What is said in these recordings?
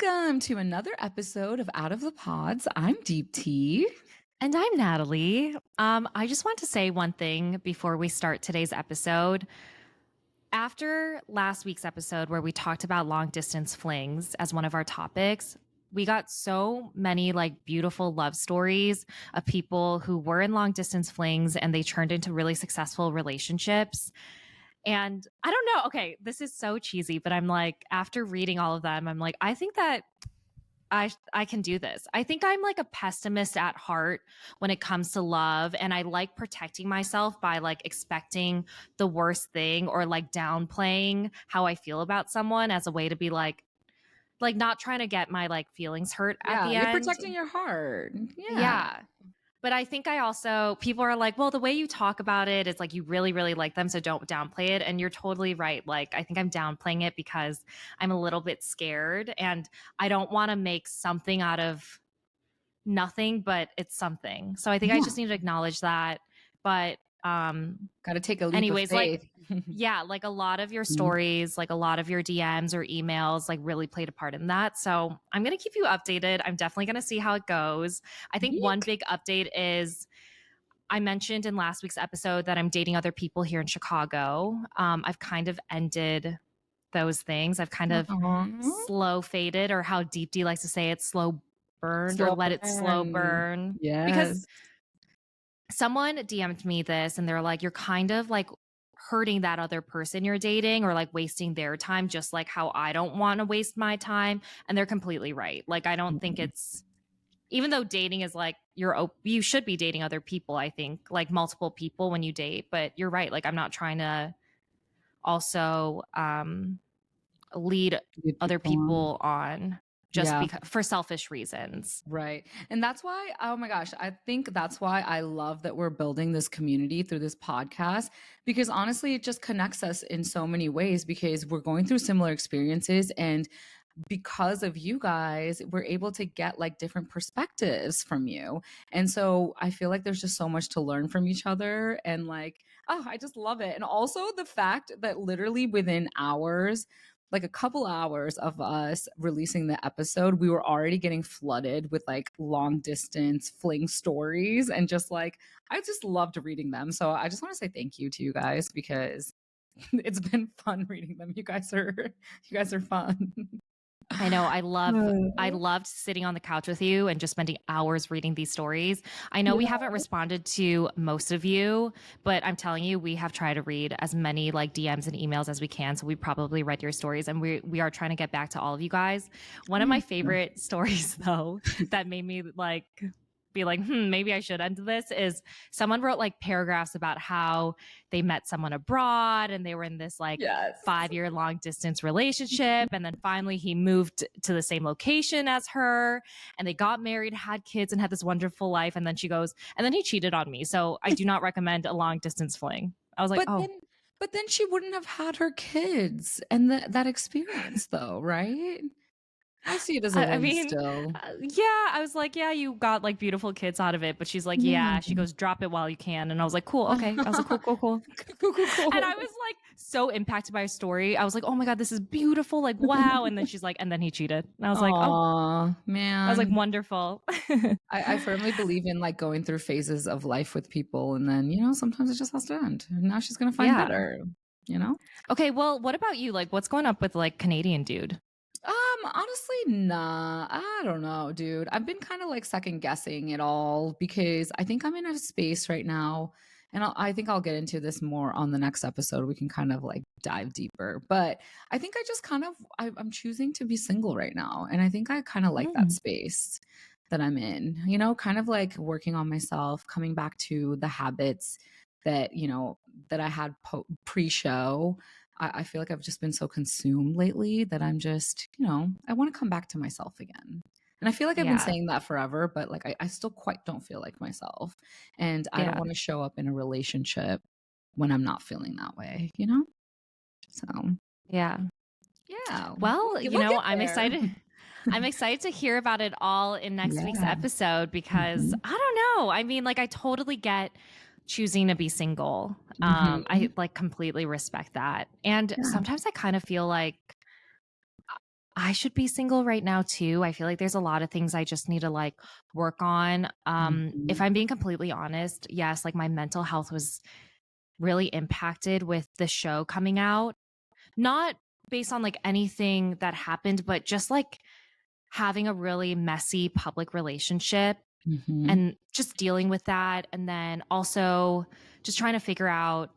Welcome to another episode of Out of the Pods. I'm Deepti. And I'm Natalie. I just want to say one thing before we start today's episode. After last week's episode where we talked about long distance flings as one of our topics, we got so many like beautiful love stories of people who were in long distance flings and they turned into really successful relationships. And I don't know, okay, this is so cheesy, but I'm like, after reading all of them, I'm like, I think that I can do this. I think I'm like a pessimist at heart when it comes to love, and I like protecting myself by like expecting the worst thing or like downplaying how I feel about someone as a way to be like not trying to get my like feelings hurt at Yeah, the you're end. protecting your heart. Yeah. Yeah. But I think I also, people are like, well, the way you talk about it is like you really, really like them. So don't downplay it. And you're totally right. Like, I think I'm downplaying it because I'm a little bit scared and I don't want to make something out of nothing, but it's something. So I think I Yeah. just need to acknowledge that. But, Got to take a leap anyways, of faith. yeah, like a lot of your Mhm. stories, like a lot of your DMs or emails, like really played a part in that. So I'm going to keep you updated. I'm definitely going to see how it goes. I think one Yeek. big update is I mentioned in last week's episode that I'm dating other people here in Chicago. I've kind of ended those things. I've kind of Aw. slow faded, or how Deepti likes to say it, slow burned, or Slow let it slow burn. burn. Because Yes. someone DM'd me this and they're like, you're kind of like hurting that other person you're dating or like wasting their time, just like how I don't want to waste my time. And they're completely right. Like, I don't think it's, even though dating is like you should be dating other people, I think, like multiple people when you date, but you're right. Like, I'm not trying to also lead Good other people on. people on just Yeah. because for selfish reasons. Right. And that's why, oh my gosh, I think that's why I love that we're building this community through this podcast, because honestly, it just connects us in so many ways because we're going through similar experiences. And because of you guys, we're able to get like different perspectives from you. And so I feel like there's just so much to learn from each other. And like, oh, I just love it. And also the fact that literally within hours, like a couple hours of us releasing the episode, we were already getting flooded with like long distance fling stories. And just like, I just loved reading them. So I just want to say thank you to you guys because it's been fun reading them. You guys are fun. I know. I loved sitting on the couch with you and just spending hours reading these stories. I know we Yeah. haven't responded to most of you, but I'm telling you, we have tried to read as many like DMs and emails as we can. So we probably read your stories, and we are trying to get back to all of you guys. One of my favorite stories though, that made me like be like, maybe I should end this, is someone wrote like paragraphs about how they met someone abroad and they were in this like Yes. 5-year long distance relationship. And then finally he moved to the same location as her and they got married, had kids, and had this wonderful life. And then she goes, and then he cheated on me. So I do not recommend a long distance fling. I was like, But oh, then she wouldn't have had her kids and that experience though, right? I see it as a I win mean, still. yeah, I was like, yeah, you got like beautiful kids out of it. But she's like, Yeah. yeah, she goes, drop it while you can. And I was like, cool. Okay. I was like, cool, cool, cool. Cool, cool, cool. And I was like so impacted by her story. I was like, oh my God, this is beautiful. Like, wow. And then she's like, and then he cheated. And I was like, oh, Aw, I was like, man. wonderful. I firmly believe in like going through phases of life with people and then, sometimes it just has to end. And now she's gonna find Yeah. better, you know? Okay. Well, what about you? Like, what's going up with like Canadian dude? Honestly, nah. I don't know, dude. I've been kind of like second guessing it all because I think I'm in a space right now, and I think I'll get into this more on the next episode. We can kind of like dive deeper, but I think I just kind of I'm choosing to be single right now, and I think I kind of like that space that I'm in. Kind of like working on myself, coming back to the habits that that I had pre-show. I feel like I've just been so consumed lately that I'm just, I want to come back to myself again. And I feel like I've been Yeah. saying that forever, but like I still quite don't feel like myself. And I don't Yeah. want to show up in a relationship when I'm not feeling that way, So, Yeah. yeah. Well, We'll get I'm there. excited. I'm excited to hear about it all in next week's Yeah. episode because I don't know. I mean, like, I totally get choosing to be single. I like completely respect that. And Yeah. sometimes I kind of feel like I should be single right now too. I feel like there's a lot of things I just need to like work on. If Mhm. I'm being completely honest, yes, like my mental health was really impacted with the show coming out. Not based on like anything that happened, but just like having a really messy public relationship Mhm. and just dealing with that. And then also just trying to figure out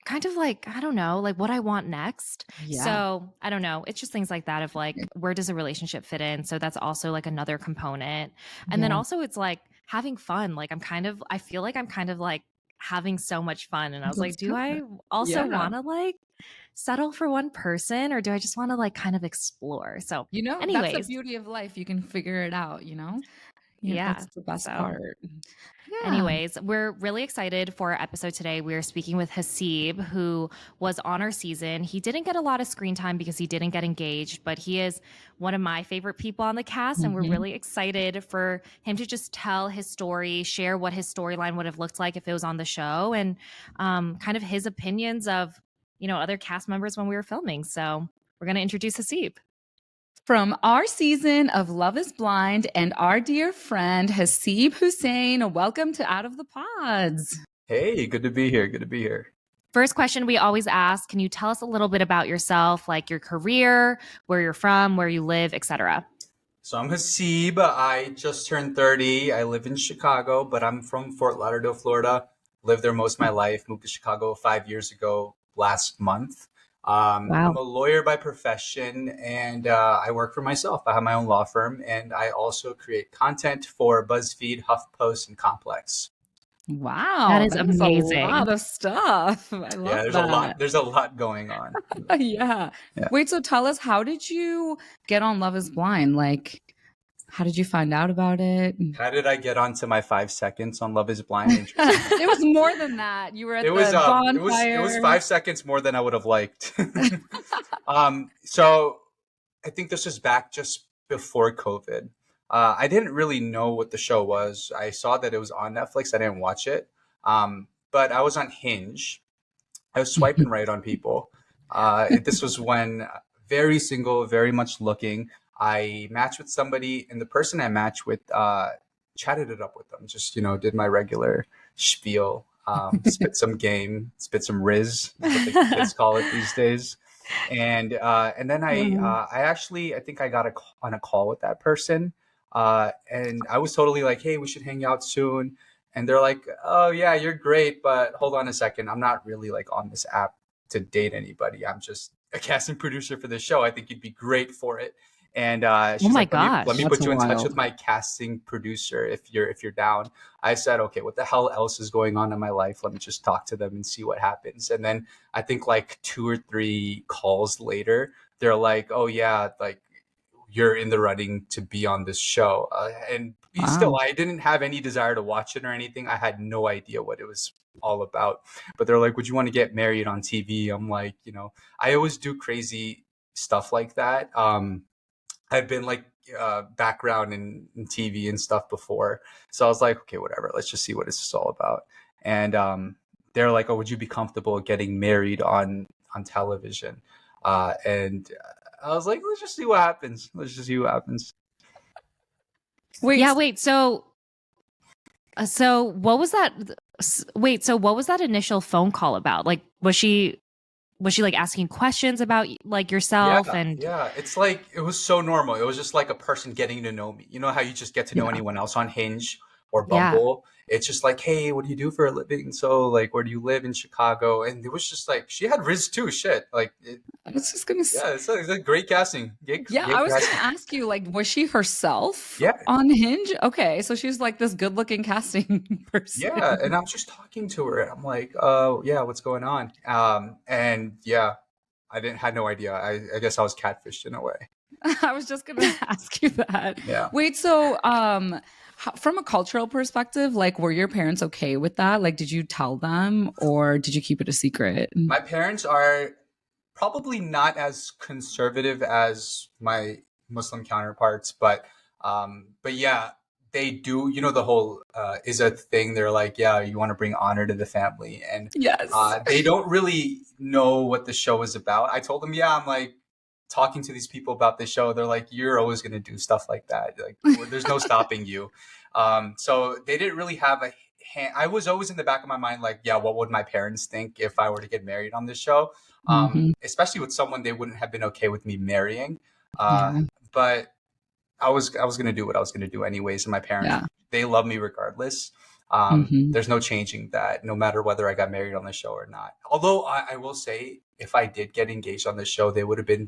kind of like, I don't know, like what I want next. Yeah. So I don't know. It's just things like that of like, where does a relationship fit in? So that's also like another component. And then Yeah. also it's like having fun. Like I feel like I'm kind of like having so much fun. And I was That's like, do good. I also Yeah. want to like settle for one person or do I just want to like kind of explore? So, That's the anyways, beauty of life. You can figure it out, you know? Yeah, yeah. that's the best So, part. Yeah. anyways, we're really excited for our episode today. We're speaking with Haseeb, who was on our season. He didn't get a lot of screen time because he didn't get engaged, but he is one of my favorite people on the cast. And we're Mhm. really excited for him to just tell his story, share what his storyline would have looked like if it was on the show, and kind of his opinions of, other cast members when we were filming. So we're going to introduce Haseeb. From our season of Love is Blind and our dear friend Haseeb Hussain, welcome to Out of the Pods. Hey, good to be here. Good to be here. First question we always ask, can you tell us a little bit about yourself, like your career, where you're from, where you live, etc.? So I'm Haseeb. I just turned 30. I live in Chicago, but I'm from Fort Lauderdale, Florida. Lived there most of my life. Moved to Chicago 5 years ago last month. I'm Wow. a lawyer by profession, and I work for myself. I have my own law firm, and I also create content for BuzzFeed, HuffPost, and Complex. That Wow, is that is a lot amazing. of stuff. I Yeah, love there's a lot. that. There's a lot going on. Yeah. Yeah. Wait, so tell us, how did you get on Love is Blind? Like, how did you find out about it? How did I get onto my 5 seconds on Love Is Blind? Interesting. It was more than that. You were It at was the it was bonfire. 5 seconds more than I would have liked. So I think this was back just before COVID. I didn't really know what the show was. I saw that it was on Netflix. I didn't watch it. But I was on Hinge. I was swiping right on people. This was when very single, very much looking. I matched with somebody, and the person I matched with chatted it up with them. Just did my regular spiel, spit some game, spit some riz, is what the kids call it these days. And then I think I got on a call with that person, and I was totally like, hey, we should hang out soon. And they're like, oh yeah, you're great, but hold on a second, I'm not really like on this app to date anybody. I'm just a casting producer for the show. I think you'd be great for it. And Oh she's my like, let me gosh. That's put you in touch with wild. my casting producer if you're down. I said, okay, what the hell else is going on in my life? Let me just talk to them and see what happens. And then I think like 2 or 3 calls later, they're like, oh yeah, like you're in the running to be on this show. And still, Wow. I didn't have any desire to watch it or anything. I had no idea what it was all about. But they're like, would you want to get married on TV? I'm like, I always do crazy stuff like that. I've been like background in TV and stuff before. So I was like, okay, whatever. Let's just see what it's all about. And they're like, oh, would you be comfortable getting married on television? And I was like, let's just see what happens. Let's just see what happens. Wait, Yeah, wait. So what was that? Wait, so what was that initial phone call about? Like, was she like asking questions about like Yeah, yourself and yeah. It's like it was so normal. It was just like a person getting to know me. You know how you just get to know yeah. anyone else on Hinge or yeah. Bumble? It's just like, hey, what do you do for a living? So like, where do you live in Chicago? And it was just like she had Riz too. Shit, like, I was just gonna yeah, it's a great casting. Yeah, I Great was gonna casting. ask you, like, was she herself Yeah, on Hinge? Okay, so she's like this good-looking casting yeah. And person. I'm just talking to her, and I'm like, oh yeah, what's going on? And yeah, I didn't had no idea. I guess I was catfished in a way. I was just gonna ask you that. Yeah. Wait, so from a cultural perspective, like, were your parents okay with that? Like, did you tell them or did you keep it a secret? My parents are probably not as conservative as my Muslim counterparts, but yeah, they do. The whole is a thing. They're like, yeah, you want to bring honor to the family, and Yes. they don't really know what the show is about. I told them, yeah, I'm like talking to these people about the show, they're like, you're always going to do stuff like that. Like, there's no stopping you. So they didn't really have a hand. I was always in the back of my mind, like, yeah, what would my parents think if I were to get married on this show? Especially with someone they wouldn't have been okay with me marrying. But I was going to do what I was going to do anyways. And my parents, they love me regardless. There's no changing that, no matter whether I got married on the show or not. Although I will say, if I did get engaged on the show, they would have been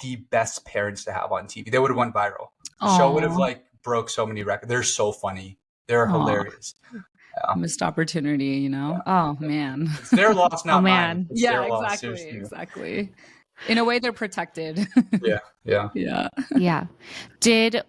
the best parents to have on TV. They would have went viral. The show would have like broke so many records. They're so funny. They're hilarious. Missed opportunity, you know? Oh man. It's their loss, not mine. It's yeah, their loss, exactly. In a way, they're protected. Yeah. Did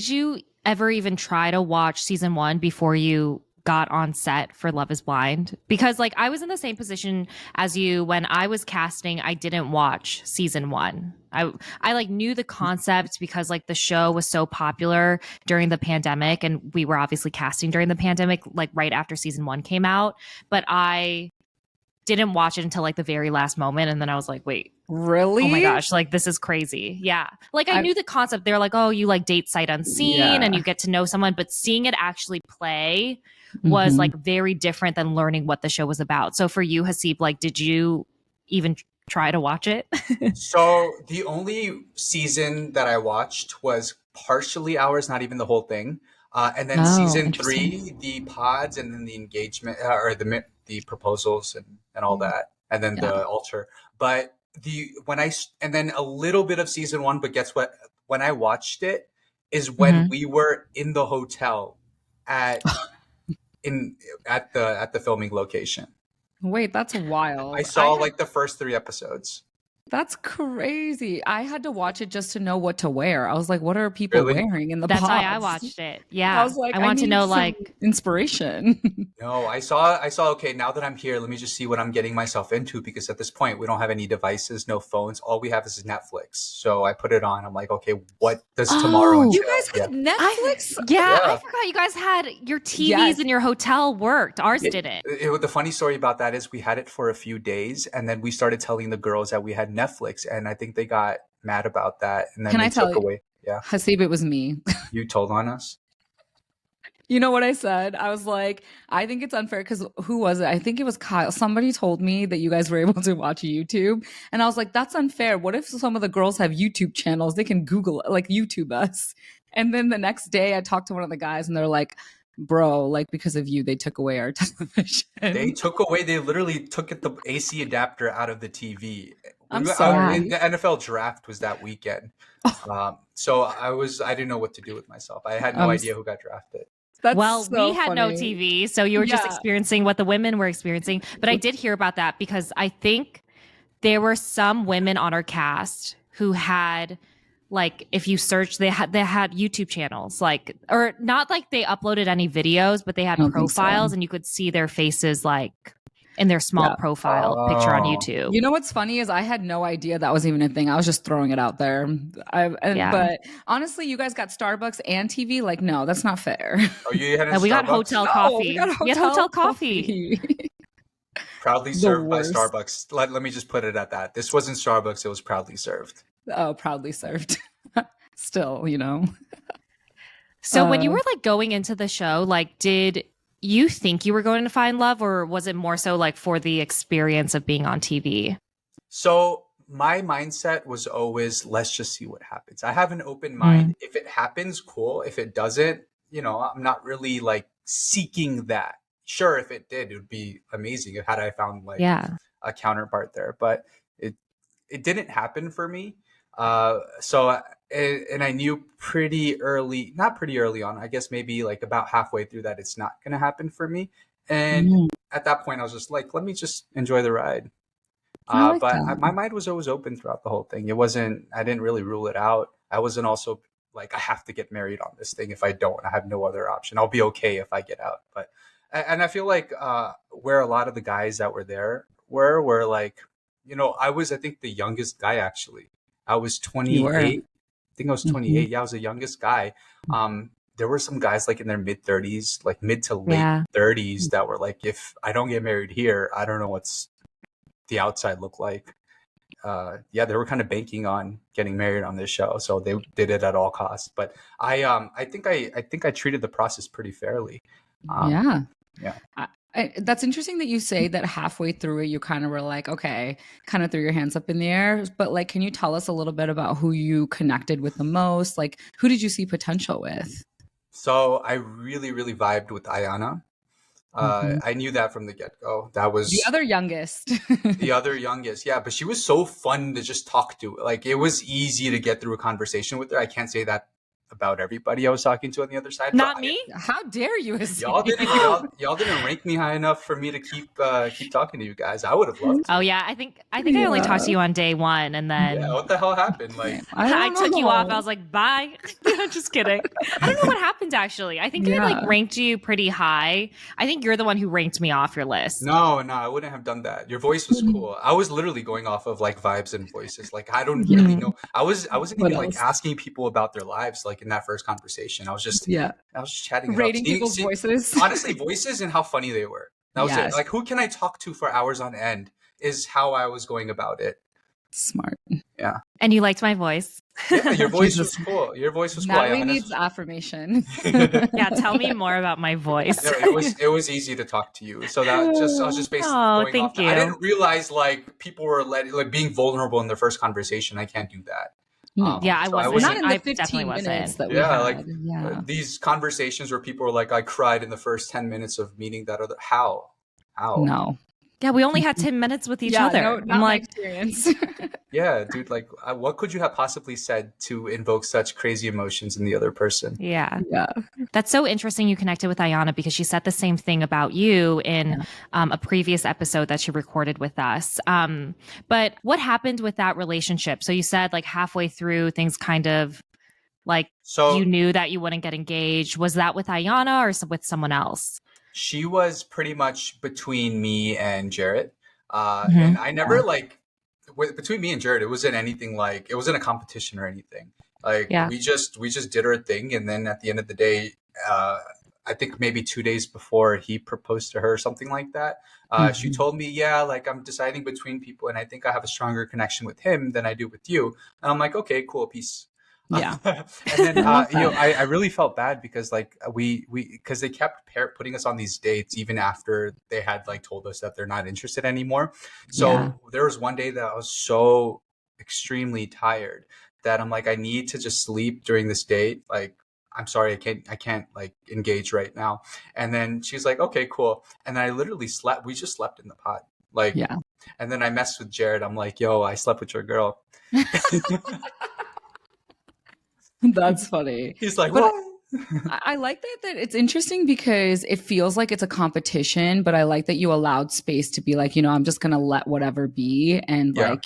you ever even try to watch season 1 before you got on set for Love is Blind? Because like I was in the same position as you when I was casting. I didn't watch season 1. I like knew the concept because like the show was so popular during the pandemic, and we were obviously casting during the pandemic, like right after season 1 came out. But I didn't watch it until like the very last moment, and then I was like, wait, really? Oh my gosh, like this is crazy. Yeah. Like I knew the concept. They're like, oh, you like date sight unseen and you get to know someone, but seeing it actually play was like very different than learning what the show was about. So for you, Haseeb, like did you even try to watch it? So the only season that I watched was partially ours, not even the whole thing. And then season 3, the pods, and then the engagement or the proposals and all that, and then the altar. But and then a little bit of season 1. But guess what? When I watched it is when we were in the hotel at the filming location. Wait, that's wild. I saw like the first 3 episodes. That's crazy. I had to watch it just to know what to wear. I was like, what are people wearing in the pods? That's why I watched it. Yeah. I was like, I want to know like inspiration. No, I saw, okay, now that I'm here, let me just see what I'm getting myself into, because at this point we don't have any devices, no phones. All we have is Netflix. So I put it on. I'm like, okay, what does tomorrow entail? You guys had Netflix? I forgot you guys had your TVs in your hotel worked. Ours didn't. The funny story about that is we had it for a few days, and then we started telling the girls that we had Netflix, and I think they got mad about that, and then they took away. Yeah, Haseeb, it was me. You told on us. You know what I said? I was like, I think it's unfair because who was it? I think it was Kyle. Somebody told me that you guys were able to watch YouTube, and I was like, that's unfair. What if some of the girls have YouTube channels? They can Google like YouTube us. And then the next day, I talked to one of the guys, and they're like, bro, like because of you, they took away our television. They literally took the AC adapter out of the TV. I'm sorry. The NFL draft was that weekend. So I didn't know what to do with myself. I had no idea who got drafted. We had no TV, so you were just experiencing what the women were experiencing. But I did hear about that because I think there were some women on our cast who had, like, if you search, they had YouTube channels, like, or not like they uploaded any videos, but they had profiles, and you could see their faces like in their small profile picture on YouTube. You know what's funny is I had no idea that was even a thing. I was just throwing it out there. But honestly, you guys got Starbucks and TV. Like, no, that's not fair. Oh, you had we got hotel coffee. We had hotel coffee. Proudly served by Starbucks. Let me just put it at that. This wasn't Starbucks. It was proudly served. Oh, proudly served. Still, you know. So when you were like going into the show, like, did you think you were going to find love, or was it more so like for the experience of being on TV? So my mindset was always, let's just see what happens. I have an open mind. If it happens, cool. If it doesn't, you know, I'm not really like seeking that. Sure, if it did, it would be amazing. Had I found like a counterpart there, but it didn't happen for me. And I knew not pretty early on, I guess maybe like about halfway through, that it's not going to happen for me. And at that point I was just like, let me just enjoy the ride. My mind was always open throughout the whole thing. I didn't really rule it out. I wasn't also like, I have to get married on this thing. If I don't, I have no other option. I'll be okay if I get out. And I feel like, where a lot of the guys that were there were like, you know, I think the youngest guy, actually. I was 28. I think I was 28. Yeah, I was the youngest guy. There were some guys like in their mid 30s, like mid to late 30s, that were like, if I don't get married here, I don't know what's the outside look like. yeah, they were kind of banking on getting married on this show, so they did it at all costs. But I think I treated the process pretty fairly. Um, Yeah. yeah. That's interesting that you say that halfway through it, you kind of were like, okay, kind of threw your hands up in the air. But like, can you tell us a little bit about who you connected with the most? Like, who did you see potential with? So I really, really vibed with Ayana. Mhm. I knew that from the get-go. That The was other youngest. the other youngest. Yeah, but she was so fun to just talk to. Like it was easy to get through a conversation with her. I can't say that about everybody I was talking to on the other side, but Not me. How dare you, y'all Haseeb? didn't y'all didn't rank me high enough for me to keep talking to you guys. I would have loved Oh to. yeah, I think I only talked to you on day one, and Yeah, then what the hell happened? Yeah, Like, I I don't took you off. I know. was like, bye. Just kidding. I don't know what happened actually. I think I like Yeah. ranked you pretty high. I think you're the one who ranked me off your list. no, no, I wouldn't have done that. Your voice was cool. I was literally going off of like vibes and voices. Like I don't really Yeah. know. I wasn't What even like else? asking people about their lives like in that first conversation. Yeah. I was just chatting it up. Rating people's voices. Honestly, voices and how funny they were. That was it. Yes. Like who can I talk to for hours on end is how I was going about it. Smart. Yeah. And you liked my voice. Yeah, your voice was Jesus. cool. Your voice was cool. Natalie Ayana's needs affirmation. Yeah, tell me more about my voice. No, it was easy to talk to you. So that just I was just basically Oh, going off thank that. I you. didn't realize like people were like being vulnerable in their first conversation. I can't do that. No. Yeah, I So I wasn't. Not in the I 15 definitely minutes wasn't. that we Yeah, had. like Yeah. these conversations where people were like, I cried in the first 10 minutes of meeting that other. How? No. Yeah, we only had 10 minutes with each Yeah, other. no, I'm not my like, experience. Yeah, dude. Like, what could you have possibly said to invoke such crazy emotions in the other person? yeah. Yeah. That's so interesting you connected with Ayana because she said the same thing about you in a previous episode that she recorded with us. But what happened with that relationship? So you said like halfway through things kind of like you So knew that you wouldn't get engaged. Was that with Ayana or with someone else? she was pretty much between me and Jarrett. And Mhm. I never like between me and Jared, it wasn't anything like it wasn't a competition or anything. Like Yeah. we just did our thing, and then at the end of the day, I think maybe 2 days before he proposed to her, or something like that. She Mhm. told me, "Yeah, like I'm deciding between people, and I think I have a stronger connection with him than I do with you." And I'm like, "Okay, cool, peace." Yeah. And then I love that. I really felt bad because like we because they kept putting us on these dates even after they had like told us that they're not interested anymore. Yeah. So there was one day that I was so extremely tired that I'm like, I need to just sleep during this date. Like, I'm sorry, I can't like engage right now. And then she's like, okay, cool. And then I literally slept. We just slept in the pot. Like, Yeah. and then I messed with Jared. I'm like, yo, I slept with your girl. That's funny. He's like, But what? I like that it's interesting because it feels like it's a competition, but I like that you allowed space to be like, I'm just gonna let whatever be and Yeah. like,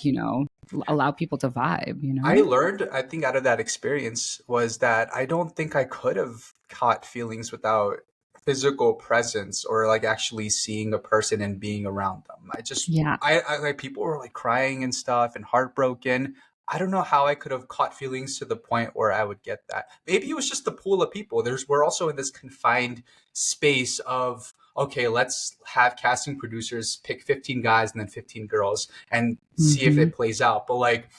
allow people to vibe, I learned, I think, out of that experience was that I don't think I could have caught feelings without physical presence or like actually seeing a person and being around them. Yeah. I like people were like crying and stuff and heartbroken. I don't know how I could have caught feelings to the point where I would get that. Maybe it was just the pool of people. We're also in this confined space of, okay, let's have casting producers pick 15 guys and then 15 girls and see if Mhm. it plays out. But like,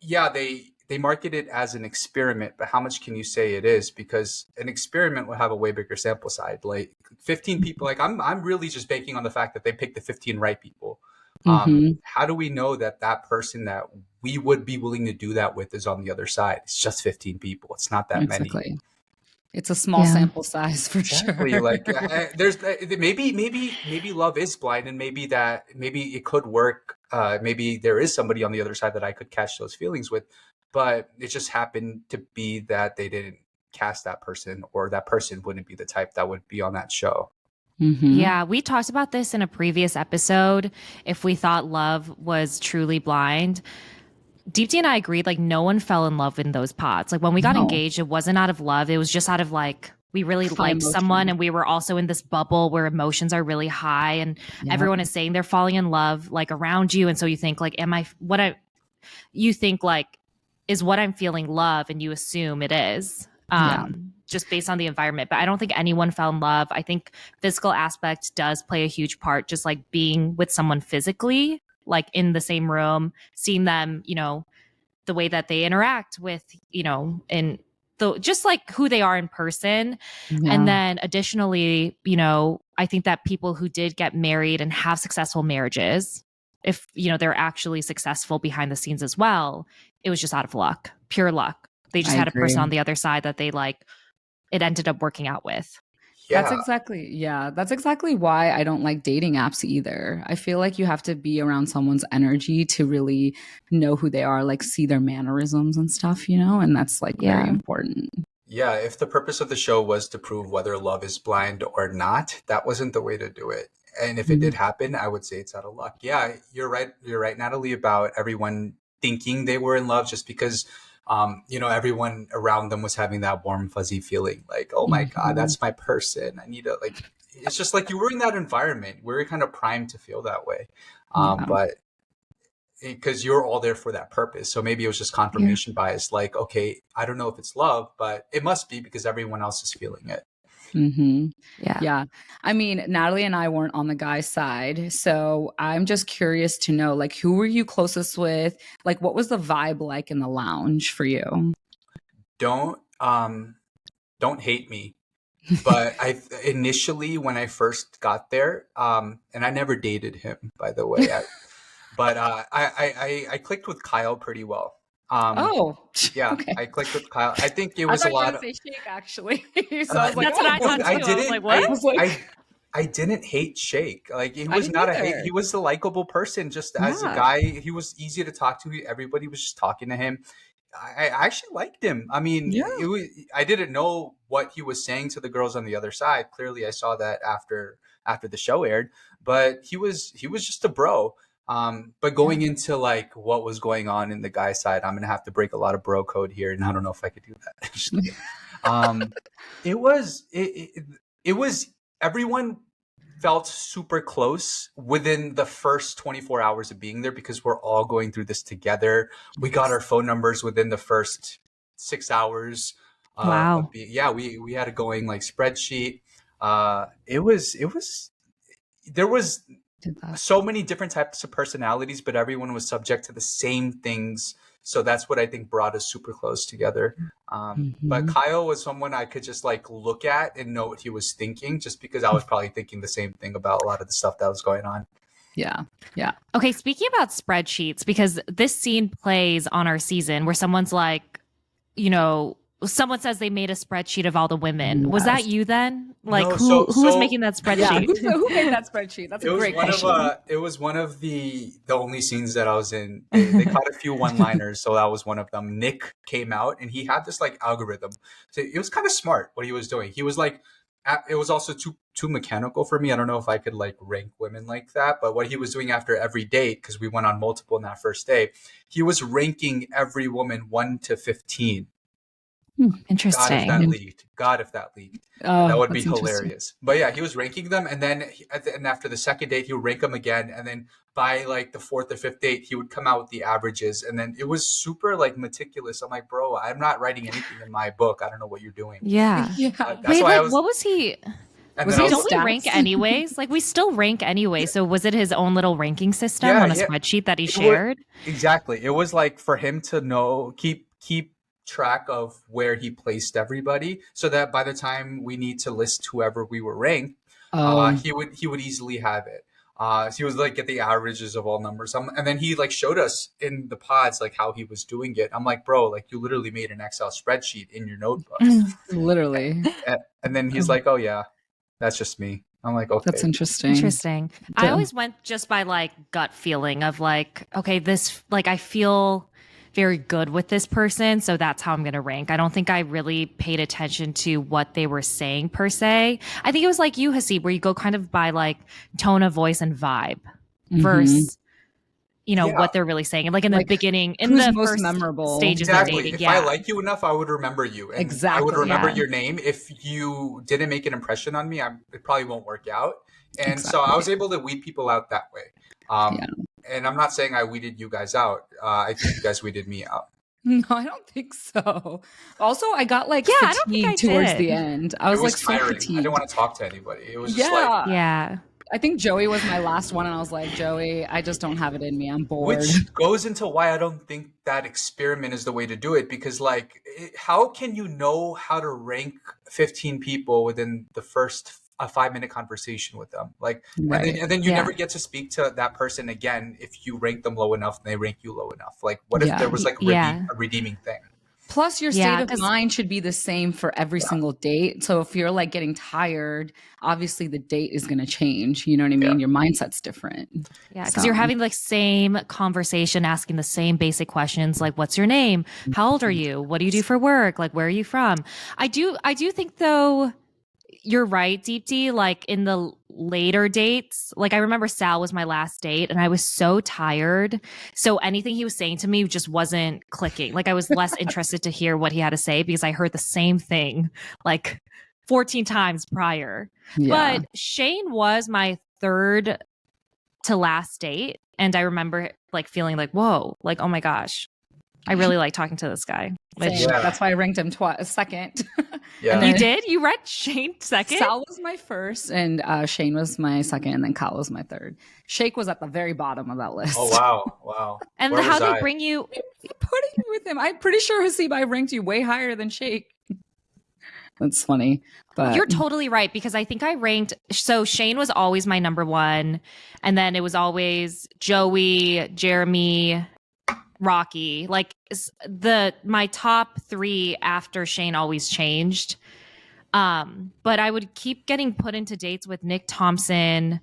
yeah, they market it as an experiment, but how much can you say it is? Because an experiment will have a way bigger sample size. Like 15 people, like I'm really just banking on the fact that they picked the 15 right people. Mhm. How do we know that that person that we would be willing to do that with is on the other side? It's just 15 people. It's not that many. Exactly. It's a small Yeah. sample size for Exactly. sure. Like there's maybe love is blind, and maybe it could work. Maybe there is somebody on the other side that I could catch those feelings with, but it just happened to be that they didn't cast that person, or that person wouldn't be the type that would be on that show. Mhm. Yeah, we talked about this in a previous episode. If we thought love was truly blind, Deepti and I agreed like no one fell in love in those pods. Like when we got No. engaged, it wasn't out of love. It was just out of like we really High liked someone, emotion. and we were also in this bubble where emotions are really high, and Yeah. everyone is saying they're falling in love like around you, and so you think like, you think like, is what I'm feeling love, and you assume it is. Yeah. Just based on the environment. But I don't think anyone fell in love. I think physical aspect does play a huge part, just like being with someone physically. like in the same room, seeing them, you know, the way that they interact with, you know, in the just like who they are in person. And then additionally, you know, I think that people who did get married and have successful marriages, if, you know, they're actually successful behind the scenes as well, it was just out of luck, pure luck. They just I had a person agree. on the other side that they like, it ended up working out with. That's Yeah. exactly why I don't like dating apps either. I feel like you have to be around someone's energy to really know who they are, like see their mannerisms and stuff, you know, and that's like very important. Yeah, if the purpose of the show was to prove whether love is blind or not, that wasn't the way to do it. And if it did happen, I would say it's out of luck. Yeah, you're right. You're right, Natalie, about everyone thinking they were in love just because, you know, everyone around them was having that warm, fuzzy feeling like, oh my God, that's my person. I need to like, it's just like you were in that environment. We are kind of primed to feel that way. But because you're all there for that purpose. So maybe it was just confirmation bias. Like, okay, I don't know if it's love, but it must be because everyone else is feeling it. Yeah. I mean, Natalie and I weren't on the guy's side. So I'm just curious to know, like, who were you closest with? Like, what was the vibe like in the lounge for you? Don't hate me. But I initially, when I first got there, and I never dated him, by the way, but I clicked with Kyle pretty well. Yeah, okay. I clicked with Kyle. I think it I was a thought you were lot gonna of. say Shake actually. So I was like, That's what I thought too. I was like, what? I was like, I didn't hate Shake. Like he I was didn't not a either. hate. He was a likable person. Just as a Yeah. guy, he was easy to talk to. Everybody was just talking to him. I actually liked him. I mean, I didn't know what he was saying to the girls on the other side. Clearly, I saw that after the show aired. But he was just a bro. But going into like what was going on in the guy side, I'm gonna have to break a lot of bro code here, and I don't know if I could do that. Actually, it was everyone felt super close within the first 24 hours of being there because we're all going through this together. We got our phone numbers within the first 6 hours. Wow. We had a going like spreadsheet. There was so many different types of personalities, but everyone was subject to the same things. So that's what I think brought us super close together. But Kyle was someone I could just like look at and know what he was thinking, just because I was probably thinking the same thing about a lot of the stuff that was going on. Yeah. Okay, speaking about spreadsheets, because this scene plays on our season where someone's like, you know, someone says they made a spreadsheet of all the women. Yes. Was that you then? Like No, who was so- making that Yeah. spreadsheet? Who made that spreadsheet? That's a great question. It was one of the only scenes that I was in. They caught a few one-liners, so that was one of them. Nick came out and he had this like algorithm. So it was kind of smart what he was doing. He was like, it was also too mechanical for me. I don't know if I could like rank women like that, but what he was doing after every date, because we went on multiple in that first day, he was ranking every woman 1 to 15. Interesting. God, if that leaked. Oh, That would be that's interesting. hilarious. But yeah, he was ranking them, and then and after the second date, he would rank them again, and then by like the fourth or fifth date, he would come out with the averages, and then it was super like meticulous. I'm like, bro, I'm not writing anything in my book. I don't know what you're doing. Yeah. That's Wait, why like, what was he? And Was then he I was Don't we rank anyways? Like we still rank anyway. So was it his own little ranking system on a spreadsheet that he shared? Exactly. It was like for him to know, keep track of where he placed everybody, so that by the time we need to list whoever we were ranked, he would easily have it. So he was like get the averages of all numbers, and then he like showed us in the pods like how he was doing it. I'm like, bro, like you literally made an Excel spreadsheet in your notebook. Literally. And then he's like, oh yeah, that's just me. I'm like, okay, That's interesting. Interesting. I always went just by like gut feeling of like, okay, this like I feel very good with this person, so that's how I'm going to rank. I don't think I really paid attention to what they were saying per se. I think it was like you, Haseeb, where you go kind of by like tone of voice and vibe versus, you know, what they're really saying. And like in the beginning, in who's the most first memorable. stages exactly. of dating. If Yeah. I like you enough, I would remember you. And I would remember your name. If you didn't make an impression on me, it probably won't work out. And so I was able to weed people out that way. And I'm not saying I weeded you guys out. I think you guys weeded me out. No, I don't think so. Also, I got like I don't think fatigued I towards did. the end. I was like so tiring. I fatigued. didn't want to talk to anybody. It was just like, Yeah. I think Joey was my last one, and I was like, Joey, I just don't have it in me. I'm bored. Which goes into why I don't think that experiment is the way to do it. Because, like, how can you know how to rank 15 people within the first a 5-minute conversation with them? Like, Right. and then you Yeah. never get to speak to that person again if you rank them low enough and they rank you low enough. Like, what if Yeah. there was like Yeah. a redeeming thing? Plus, your Yeah, state of 'cause- mind should be the same for every single date. So if you're like getting tired, obviously the date is going to change. You know what I mean? Yeah. Your mindset's different. Yeah, because you're having like same conversation, asking the same basic questions, like what's your name? How old are you? What do you do for work? Like where are you from? I do think though, you're right, Deepti. Like in the later dates, like I remember Sal was my last date and I was so tired. So anything he was saying to me just wasn't clicking. Like I was less interested to hear what he had to say because I heard the same thing like 14 times prior. Yeah. But Shane was my third to last date. And I remember like feeling like, whoa, like, oh my gosh, I really like talking to this guy. Which Same. That's why I ranked him second. Yeah. And then you did? You read Shane second? Sal was my first, and Shane was my second, and then Kyle was my third. Shake was at the very bottom of that list. Oh, wow. Wow. And Where how was they I? bring you Putting you with him. I'm pretty sure, Haseeb, I ranked you way higher than Shake. That's funny. But you're totally right because I think I ranked so Shane was always my number one, and then it was always Joey, Jeremy, Rocky. Like my top three after Shane always changed. But I would keep getting put into dates with Nick Thompson,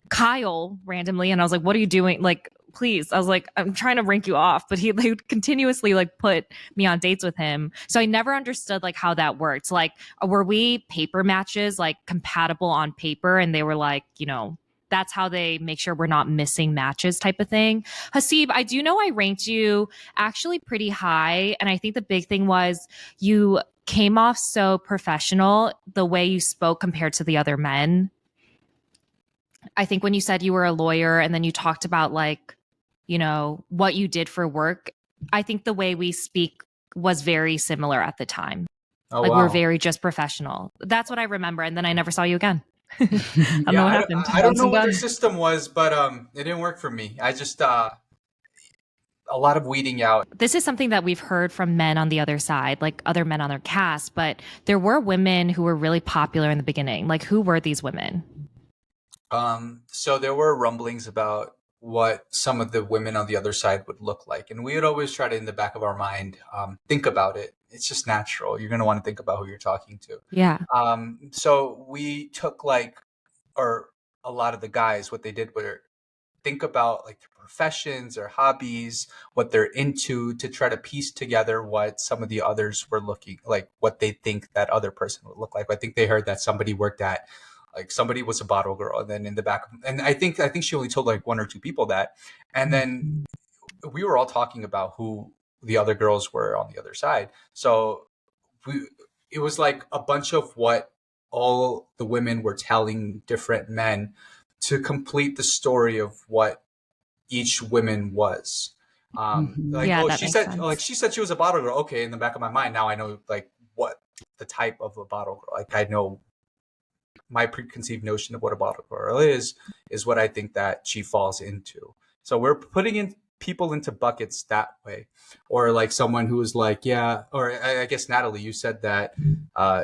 Kyle randomly, and I was like, what are you doing? Like, please. I was like, I'm trying to rank you off, but they would continuously like put me on dates with him. So I never understood like how that worked. Like, were we paper matches, like compatible on paper? And they were like, you know, that's how they make sure we're not missing matches type of thing. Haseeb, I do know I ranked you actually pretty high. And I think the big thing was you came off so professional, the way you spoke compared to the other men. I think when you said you were a lawyer and then you talked about like, you know, what you did for work, I think the way we speak was very similar at the time. Oh, like wow. we're very just professional. That's what I remember. And then I never saw you again. I don't know what happened. I don't know what their system was, but it didn't work for me. I just a lot of weeding out. This is something that we've heard from men on the other side, like other men on their cast, but there were women who were really popular in the beginning. Like who were these women? So there were rumblings about what some of the women on the other side would look like. And we would always try to, in the back of our mind, think about it. It's just natural. You're going to want to think about who you're talking to. Yeah. So we took or a lot of the guys, what they did were think about like their professions or hobbies, what they're into, to try to piece together what some of the others were looking like, what they think that other person would look like. I think they heard that somebody worked at, like somebody was a bottle girl, and then in the back, and I think she only told like one or two people that, and then we were all talking about who the other girls were on the other side. So it was like a bunch of what all the women were telling different men to complete the story of what each woman was. Like, Yeah, oh, that she makes said, sense. like she said she was a bottle girl. Okay, in the back of my mind now, I know like what the type of a bottle girl. Like I know my preconceived notion of what a bottle girl is what I think that she falls into. So we're putting in people into buckets that way. Or like someone who was like, yeah, or I guess Natalie, you said that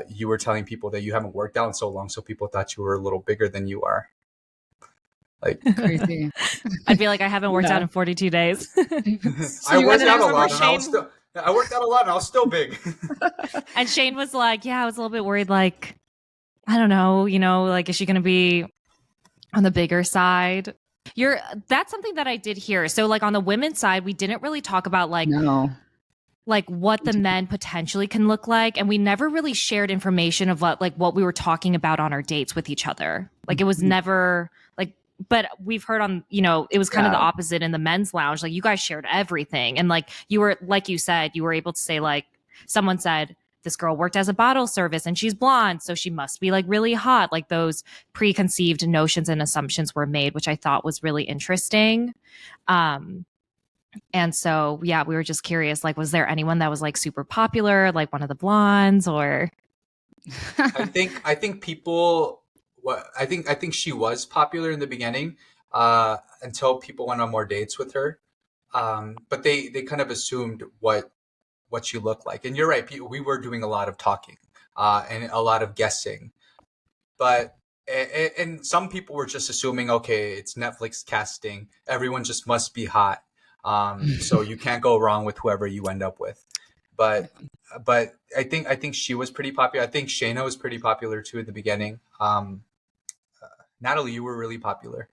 you were telling people that you haven't worked out in so long, so people thought you were a little bigger than you are. Like crazy. I'd be like, I haven't worked out in 42 days. I worked out a remember lot, and Shane- I worked out a lot, and I was still big. And Shane was like, yeah, I was a little bit worried, like, I don't know, you know, like, is she going to be on the bigger side? That's something that I did hear. So like on the women's side, we didn't really talk about like, No. like what the men potentially can look like. And we never really shared information of what we were talking about on our dates with each other. Like it was never like, but we've heard on, you know, it was kind of the opposite in the men's lounge. Like you guys shared everything. And like you were, like you said, you were able to say like, someone said, this girl worked as a bottle service and she's blonde, so she must be like really hot. Like those preconceived notions and assumptions were made, which I thought was really interesting. And so, yeah, we were just curious, like, was there anyone that was like super popular, like one of the blondes or? I think people what I think she was popular in the beginning, until people went on more dates with her. But they kind of assumed what she looked like. And you're right, we were doing a lot of talking, and a lot of guessing. But and some people were just assuming, okay, it's Netflix casting. Everyone just must be hot. So you can't go wrong with whoever you end up with. But I think she was pretty popular. I think Shayna was pretty popular too in the beginning. Natalie, you were really popular.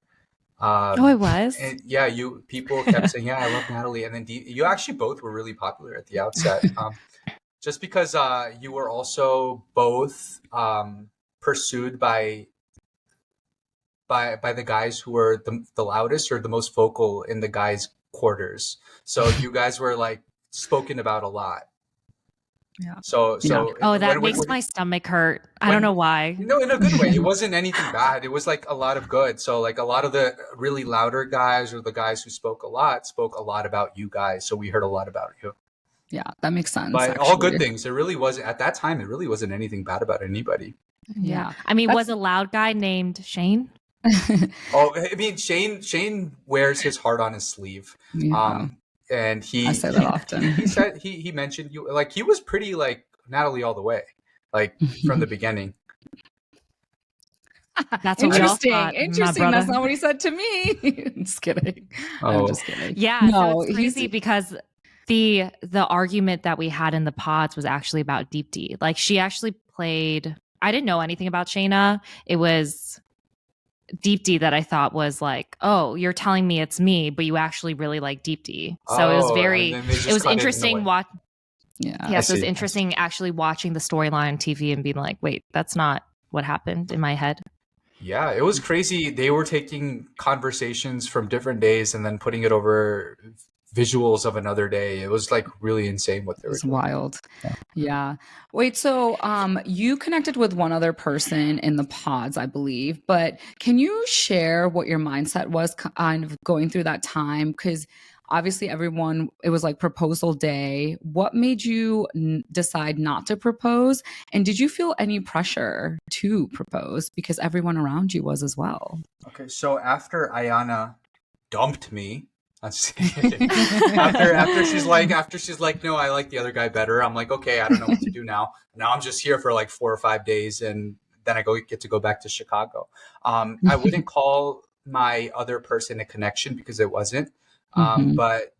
Oh, I was. And yeah, you people kept saying, "Yeah, I love Natalie," and then you actually both were really popular at the outset, just because you were also both pursued by the guys who were the loudest or the most vocal in the guys' quarters. So you guys were like spoken about a lot. Yeah. So Oh, that when makes my stomach hurt. I don't know why. no, in a good way. It wasn't anything bad. It was like a lot of good. So like a lot of the really louder guys or the guys who spoke a lot about you guys. So we heard a lot about you. Yeah, that makes sense, But all good actually. things. It really wasn't at that time. It really wasn't anything bad about anybody. Yeah. I mean, That's- was a loud guy named Shane? Oh, I mean, Shane wears his heart on his sleeve. Yeah. And I say that often. he said he mentioned you, like he was pretty like Natalie all the way, like from the beginning. That's what we all Interesting. thought, my Interesting. That's brother. not what he said to me. I'm just kidding. Oh. I'm just kidding. Yeah, No, so it's he's- crazy because the argument that we had in the pods was actually about Deepti. Like she actually played. I didn't know anything about Shayna. It was Deepti that I thought was like, oh, you're telling me it's me, but you actually really like Deepti. So it was Oh, very. and then they just It was cut in a interesting. way. Yeah. Yeah, so it's see. interesting actually watching the storyline on TV and being like, wait, that's not what happened in my head. Yeah, it was crazy. They were taking conversations from different days and then putting it over visuals of another day. It was like really insane what they were It's doing. wild. Yeah. Wait, so you connected with one other person in the pods, I believe, but can you share what your mindset was kind of going through that time? Because obviously everyone, it was like proposal day. What made you decide not to propose? And did you feel any pressure to propose because everyone around you was as well? Okay, so after Ayana dumped me, after she's like, no, I like the other guy better. I'm like, okay, I don't know what to do now. Now I'm just here for like 4 or 5 days, and then I get to go back to Chicago. I wouldn't call my other person a connection because it wasn't. But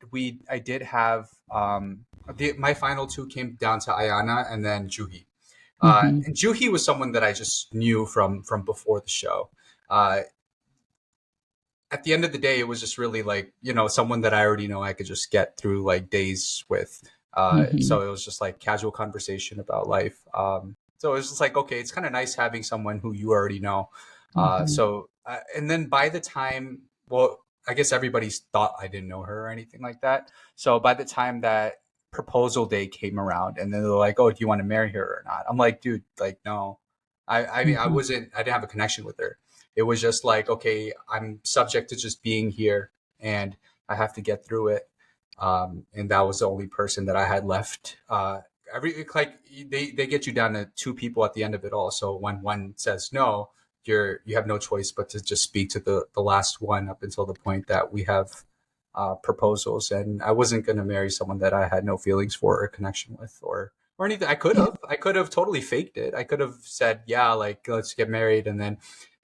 I did have my final two came down to Ayana and then Juhi. And Juhi was someone that I just knew from before the show. At the end of the day, it was just really like, someone that I already know I could just get through like days with. So it was just like casual conversation about life. So it was just like, okay, it's kind of nice having someone who you already know. And then by the time, well, I guess everybody thought I didn't know her or anything like that. So by the time that proposal day came around and then they're like, oh, do you want to marry her or not? I'm like, dude, like, no. I mean, I didn't have a connection with her. It was just like, okay, I'm subject to just being here and I have to get through it. And that was the only person that I had left. They get you down to 2 people at the end of it all. So when one says no, you have no choice but to just speak to the last one up until the point that we have proposals. And I wasn't going to marry someone that I had no feelings for or connection with or anything. I could have totally faked it. I could have said, yeah, like, let's get married, and then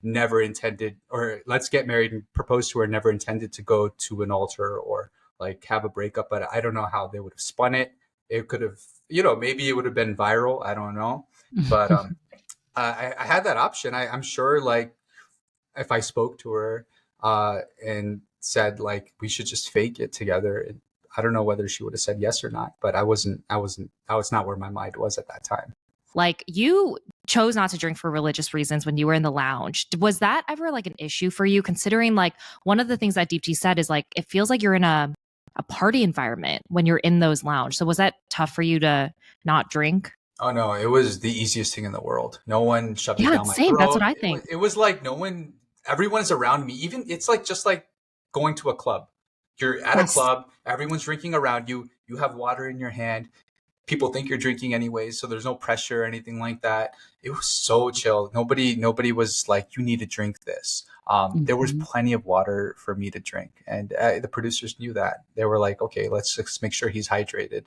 never intended, or let's get married and propose to her, never intended to go to an altar or like have a breakup. But I don't know how they would have spun it. It could have, maybe it would have been viral. I don't know. But I had that option. I'm sure, like, if I spoke to her and said, like, we should just fake it together, I don't know whether she would have said yes or not. But I was not where my mind was at that time. Like, you chose not to drink for religious reasons when you were in the lounge. Was that ever like an issue for you, considering like one of the things that Deepti said is like, it feels like you're in a party environment when you're in those lounge. So was that tough for you to not drink? Oh no, it was the easiest thing in the world. No one shoved it down my same. throat. That's what I think. It was like everyone's around me. Even it's like just like going to a club. You're at a club, everyone's drinking around you. You have water in your hand. people think you're drinking anyways, so there's no pressure or anything like that. It was so chill. Nobody was like, you need to drink this. There was Mhm. plenty of water for me to drink, and the producers knew that. They were like, okay, let's just make sure he's hydrated.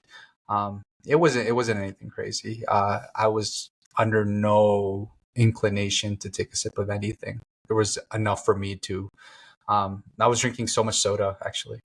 It wasn't anything crazy. I was under no inclination to take a sip of anything. There was enough for me to. I was drinking so much soda actually.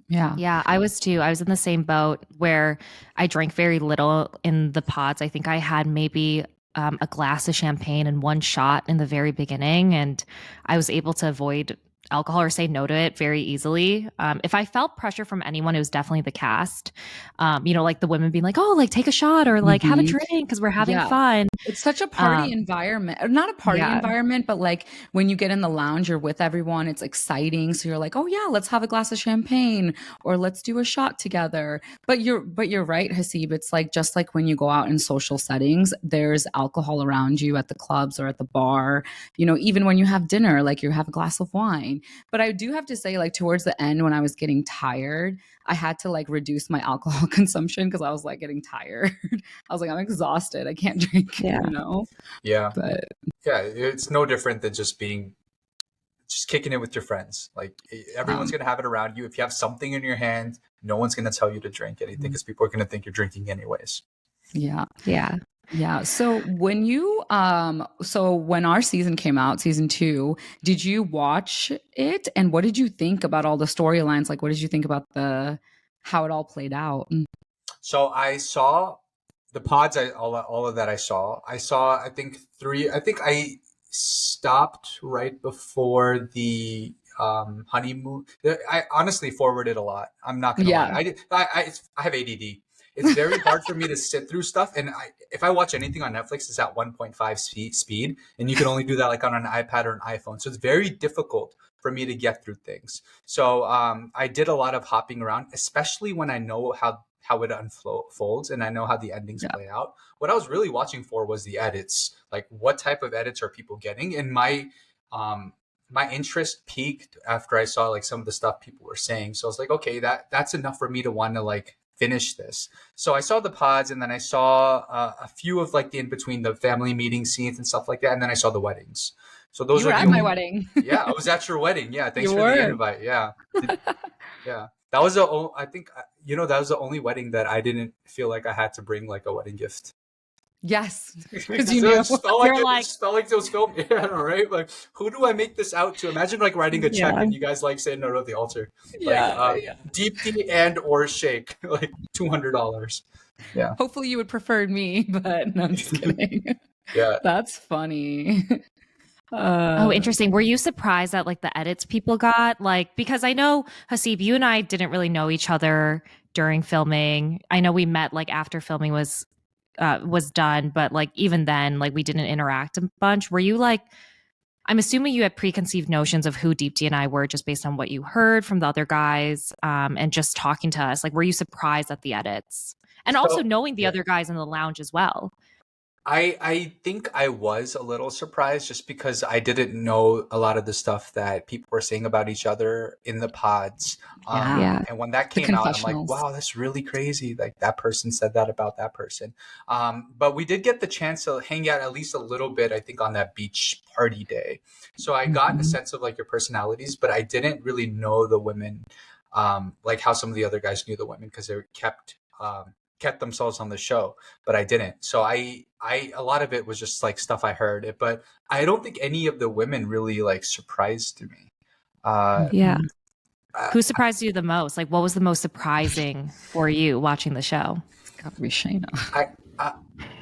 Yeah. Yeah, I was too. I was in the same boat where I drank very little in the pods. I think I had maybe a glass of champagne and one shot in the very beginning, and I was able to avoid alcohol or say no to it very easily. If I felt pressure from anyone, it was definitely the cast. Like the women being like, "Oh, like take a shot or like have a Mhm. drink because we're having Yeah. fun." It's such a party Um, environment. Or not a party yeah, environment, but like when you get in the lounge, you're with everyone, it's exciting. So you're like, "Oh yeah, let's have a glass of champagne or let's do a shot together." But you're right, Haseeb. It's like just like when you go out in social settings, there's alcohol around you at the clubs or at the bar. Even when you have dinner, like you have a glass of wine. But I do have to say, like towards the end when I was getting tired, I had to like reduce my alcohol consumption because I was like getting tired. I was like, I'm exhausted. I can't drink, yeah. Yeah, But yeah. It's no different than just kicking it with your friends. Like everyone's um, gonna have it around you. If you have something in your hand, no one's gonna tell you to drink anything because people are gonna think you're drinking anyways. yeah. Yeah. Yeah. So when our season came out, season 2, did you watch it? And what did you think about all the storylines? Like what did you think about the how it all played out? So I saw the pods. All of that I saw. I saw. I think three. I think I stopped right before the honeymoon. I honestly forwarded a lot. I'm not gonna lie. Yeah. I did. I have ADD. It's very hard for me to sit through stuff, and if I watch anything on Netflix, it's at 1.5 speed, and you can only do that like on an iPad or an iPhone. So it's very difficult for me to get through things. So I did a lot of hopping around, especially when I know how it unfolds and I know how the endings Yeah. play out. What I was really watching for was the edits, like what type of edits are people getting, and um, my interest peaked after I saw like some of the stuff people were saying. So I was like, okay, that's enough for me to want to like finish this. So I saw the pods, and then I saw a few of like the in between the family meeting scenes and stuff like that, and then I saw the weddings. So those You were are the at my only. wedding. Yeah, I was at your wedding. Yeah, thanks You for the were. invite. Yeah. Yeah. That was I think, that was the only wedding that I didn't feel like I had to bring like a wedding gift. Yes. Because you Because it knew. just felt like You're it like, just felt like it was filmed. Yeah, all right. Like, who do I make this out to? Imagine like writing a check yeah. and you guys like saying no at the altar. Like Yeah. Yeah. Deepti and or shake, like $200. Yeah. Hopefully you would prefer me, but no, I'm just kidding. Yeah. That's funny. Oh, Uh, interesting. Were you surprised at like the edits people got? Like, because I know Haseeb, you and I didn't really know each other during filming. I know we met like after filming was done, but like even then, like we didn't interact a bunch. Were you like, I'm assuming you had preconceived notions of who Deepti and I were just based on what you heard from the other guys, and just talking to us. Like, were you surprised at the edits? And also So knowing the yeah. other guys in the lounge as well. I think I was a little surprised just because I didn't know a lot of the stuff that people were saying about each other in the pods. yeah. Yeah. And when that The came out, I'm like, confessionals. wow, that's really crazy. Like that person said that about that person. But we did get the chance to hang out at least a little bit, I think, on that beach party day. So I got a Mhm. sense of like your personalities, but I didn't really know the women, like how some of the other guys knew the women because they kept themselves on the show, but I didn't. So I a lot of it was just like stuff I heard, but I don't think any of the women really like surprised me. Uh, Yeah. Mhm. I, Who surprised you the most? Like, what was the most surprising for you watching the show? It's got to be Shayna. I, I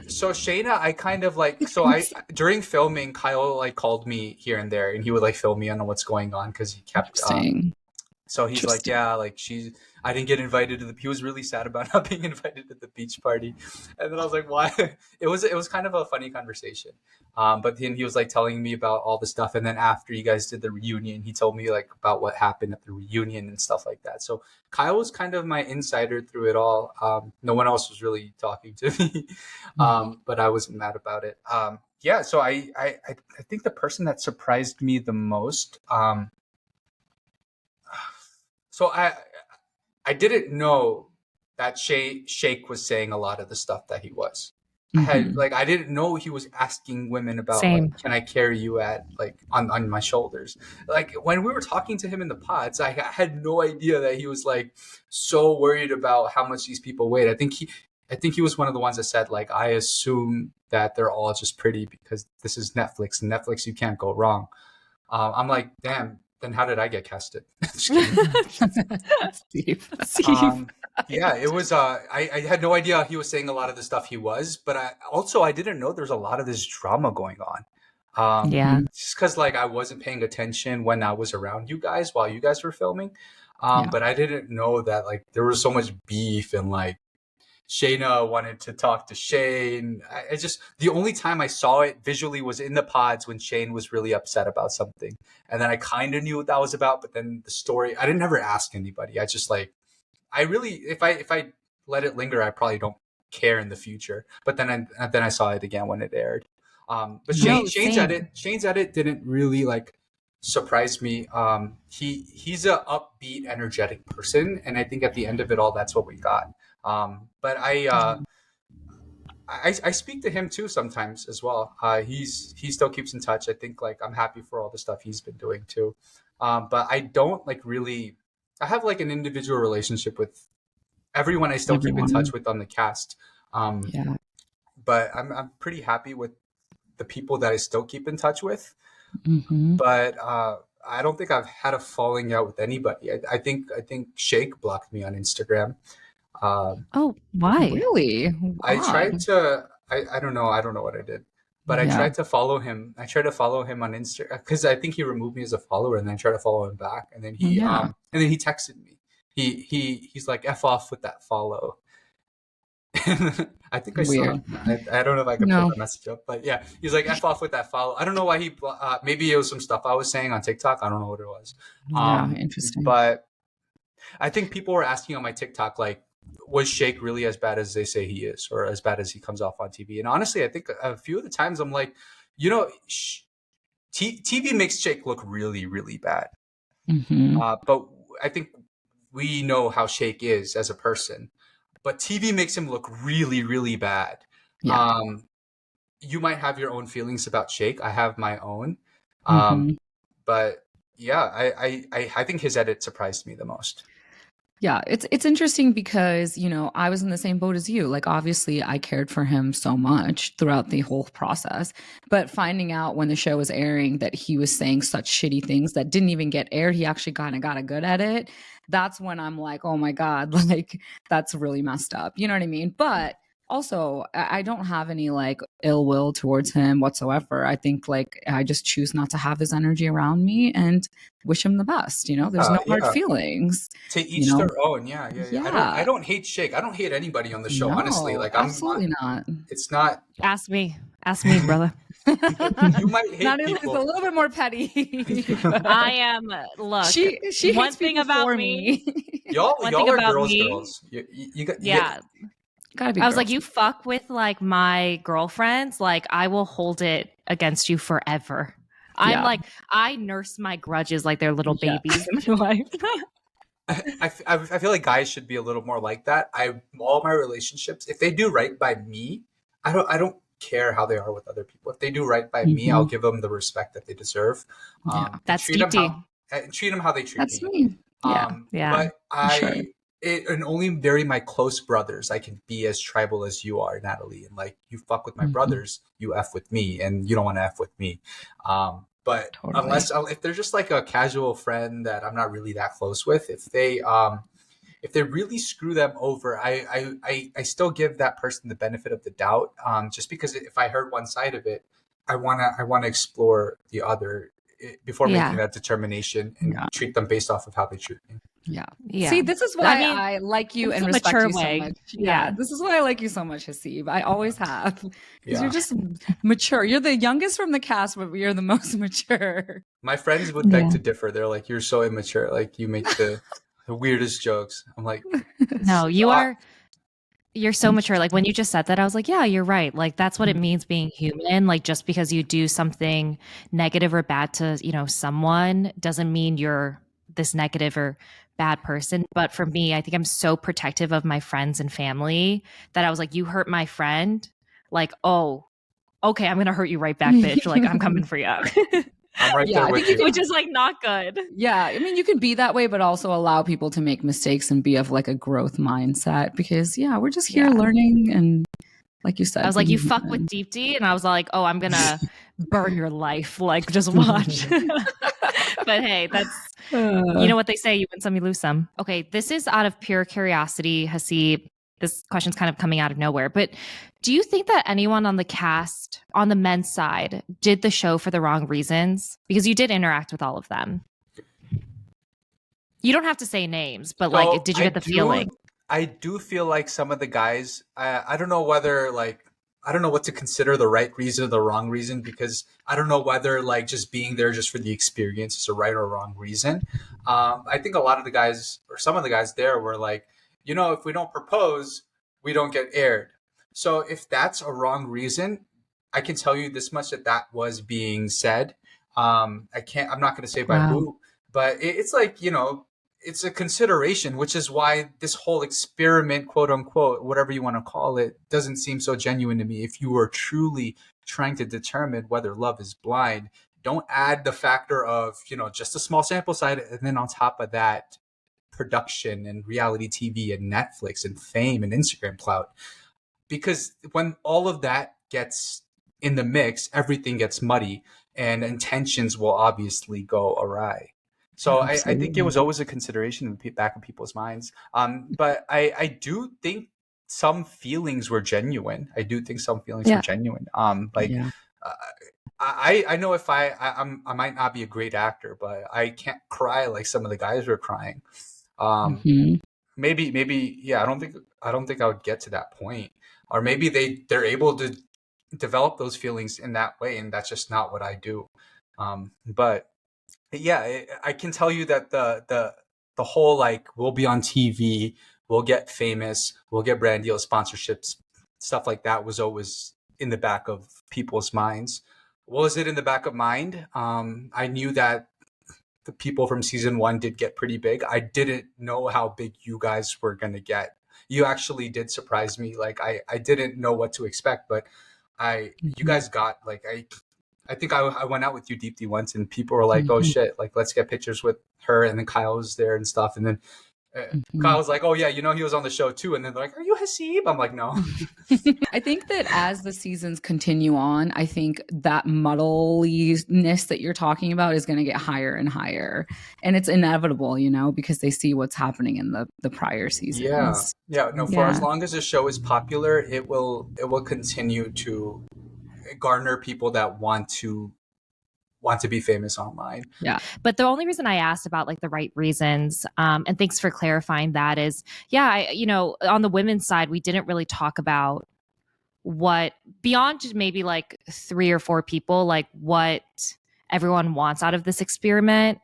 so Shayna, I kind of like, so I during filming, Kyle like called me here and there, and he would like fill me in on what's going on because he kept Interesting. So he's like, Interesting. yeah, like I didn't get invited to he was really sad about not being invited to the beach party. And then I was like, why? It was kind of a funny conversation. But then he was like telling me about all the stuff. And then after you guys did the reunion, he told me like about what happened at the reunion and stuff like that. So Kyle was kind of my insider through it all. No one else was really talking to me. But I wasn't mad about it. Yeah, so I think the person that surprised me the most, so I didn't know that Shake was saying a lot of the stuff that he was. Mhm. I didn't know he was asking women about like, Same. can I carry you at like on my shoulders? Like when we were talking to him in the pods, I had no idea that he was like so worried about how much these people weighed. I think he was one of the ones that said like, I assume that they're all just pretty because this is Netflix, and Netflix you can't go wrong. I'm like, damn. Then how did I get casted? Just kidding. Steve. Steve. Yeah, it was. I had no idea he was saying a lot of the stuff he was, but I didn't know there's a lot of this drama going on. Yeah. Just because like I wasn't paying attention when I was around you guys while you guys were filming, Yeah. but I didn't know that like there was so much beef and like Shayna wanted to talk to Shane. I just the only time I saw it visually was in the pods when Shane was really upset about something, and then I kind of knew what that was about. But then the story, I didn't ever ask anybody. I just like I really if I let it linger, I probably don't care in the future. But then I saw it again when it aired. But No, Shane's same. edit didn't really like surprise me. He's a upbeat, energetic person, and I think at the end of it all, that's what we got. But I speak to him too sometimes as well. He still keeps in touch. I think like I'm happy for all the stuff he's been doing too. But I don't like really. I have like an individual relationship with everyone I still keep in touch Everyone. with on the cast. Yeah. But I'm pretty happy with the people that I still keep in touch with. Hmm. But I don't think I've had a falling out with anybody. I think Shake blocked me on Instagram. Oh, why? Really I odd. tried to. I don't know. I don't know what I did, but I Yeah. tried to follow him. I tried to follow him on Instagram because I think he removed me as a follower, and then I tried to follow him back, Yeah. and then he texted me. He's like f off with that follow. I think I saw Weird. it. I don't know if I could pull No. that message up, but yeah, he's like f off with that follow. I don't know why maybe it was some stuff I was saying on TikTok. I don't know what it was. Yeah. Interesting. But I think people were asking on my TikTok, like, was Shake really as bad as they say he is, or as bad as he comes off on TV? And honestly, I think a few of the times I'm like, you know, TV makes Shake look really, really bad. Hmm. But I think we know how Shake is as a person, but TV makes him look really, really bad. Yeah. Um, you might have your own feelings about Shake. I have my own. Hmm. But yeah, I think his edit surprised me the most. Yeah, it's interesting because, I was in the same boat as you. Like obviously I cared for him so much throughout the whole process. But finding out when the show was airing that he was saying such shitty things that didn't even get aired, he actually kind of got a good at it. That's when I'm like, "Oh my god, like that's really messed up." You know what I mean? But also, I don't have any like ill will towards him whatsoever. I think like I just choose not to have his energy around me and wish him the best. There's no hard Yeah. feelings. To You each know, their own. Yeah, yeah, yeah. I yeah, don't hate Shake. I don't hate anybody on the show, honestly. no, Like absolutely not. it's not. Ask me. Ask me, brother. You might hate Natalie's a people. little bit more petty. I am, look, She one hates thing people about for me, me. one thing Y'all are about me, girls. You got yeah. Gotta be I was like, girls. you fuck with like my girlfriends, like I will hold it against you forever. I'm Yeah, like, I nurse my grudges like they're little yeah, babies in my life. I feel like guys should be a little more like that. All my relationships, if they do right by me, I don't care how they are with other people. If they do right by me, I'll hmm, give them the respect that they deserve, yeah. and That's Deepti. treat them how they treat That's me. me. Yeah, Yeah. But for sure. and only very my close brothers, I can be as tribal as you are, Natalie. And like you fuck with my Hmm. brothers, you f with me, and you don't want to f with me. But Totally. if they're just like a casual friend that I'm not really that close with, if they really screw them over, I still give that person the benefit of the doubt. Just because if I heard one side of it, I wanna explore the other before making Yeah. that determination and Yeah, treat them based off of how they treat me. yeah. Yeah. See, this is I why mean, I like you it's and a respect mature you so way. much. Yeah, Yeah. this is why I like you so much, Haseeb. I always have, because you're Yeah. just mature. You're the youngest from the cast, but you're the most mature. My friends would beg Yeah. to differ. They're like, "You're so immature. Like you make the weirdest jokes." I'm like, No, "Uh, you're so mature. Like when you just said that, I was like, yeah, you're right. Like that's what it Mhm. means being human. Like just because you do something negative or bad to, someone doesn't mean you're this negative or bad person. But for me, I think I'm so protective of my friends and family that I was like, you hurt my friend. Like, oh, okay, I'm going to hurt you right back, bitch. Like, I'm coming for you. I'm right Yeah, there I with think you. Which is like not good. Yeah, I mean, you can be that way, but also allow people to make mistakes and be of like a growth mindset because, yeah, we're just here learning. And like you said, I was like, you being fuck with human. Deepti. And I was like, oh, I'm going to burn your life. Like, just watch. But hey, that's, you know what they say, you win some, you lose some. Okay, this is out of pure curiosity, Haseeb. This question's kind of coming out of nowhere, but do you think that anyone on the cast, on the men's side, did the show for the wrong reasons? Because you did interact with all of them. You don't have to say names, but like, So did you get the feeling? I do feel like some of the guys, I don't know whether like, I don't know what to consider the right reason or the wrong reason, because I don't know whether like just being there just for the experience is a right or wrong reason. I think a lot of the guys or some of the guys there were like, you know, if we don't propose, we don't get aired. So if that's a wrong reason, I can tell you this much, that that was being said. I'm not going to say by Wow. who, but it's like, you know, it's a consideration, which is why this whole experiment, quote unquote, whatever you want to call it, doesn't seem so genuine to me. If you were truly trying to determine whether love is blind, don't add the factor of, you know, just a small sample size. And then on top of that, production and reality TV and Netflix and fame and Instagram clout. Because when all of that gets in the mix, everything gets muddy and intentions will obviously go awry. So I think it was always a consideration in the back of people's minds. But I do think some feelings were genuine. I do think some feelings were genuine. I know if I might not be a great actor, but I can't cry like some of the guys were crying. Maybe yeah. I don't think I would get to that point, or maybe they're able to develop those feelings in that way, and that's just not what I do. But yeah, I can tell you that the whole like we'll be on TV, we'll get famous, we'll get brand deals, sponsorships, stuff like that was always in the back of people's minds. Was it in the back of mind? I knew that the people from season 1 did get pretty big. I didn't know how big you guys were going to get. You actually did surprise me. Like I didn't know what to expect, but you guys got like, I think I went out with you, Deepti, once, and people were like, oh shit, like let's get pictures with her. And then Kyle was there and stuff. And then Kyle was like, oh yeah, you know, he was on the show too. And then they're like, are you Haseeb? I'm like, no. I think that as the seasons continue on, I think that muddliness that you're talking about is going to get higher and higher. And it's inevitable, you know, because they see what's happening in the prior seasons. Yeah. No, for as long as the show is popular, it will continue to garner people that want to be famous online. Yeah. But the only reason I asked about like the right reasons, and thanks for clarifying that, is, you know, on the women's side, we didn't really talk about what, beyond just maybe like 3 or 4 people, like what everyone wants out of this experiment.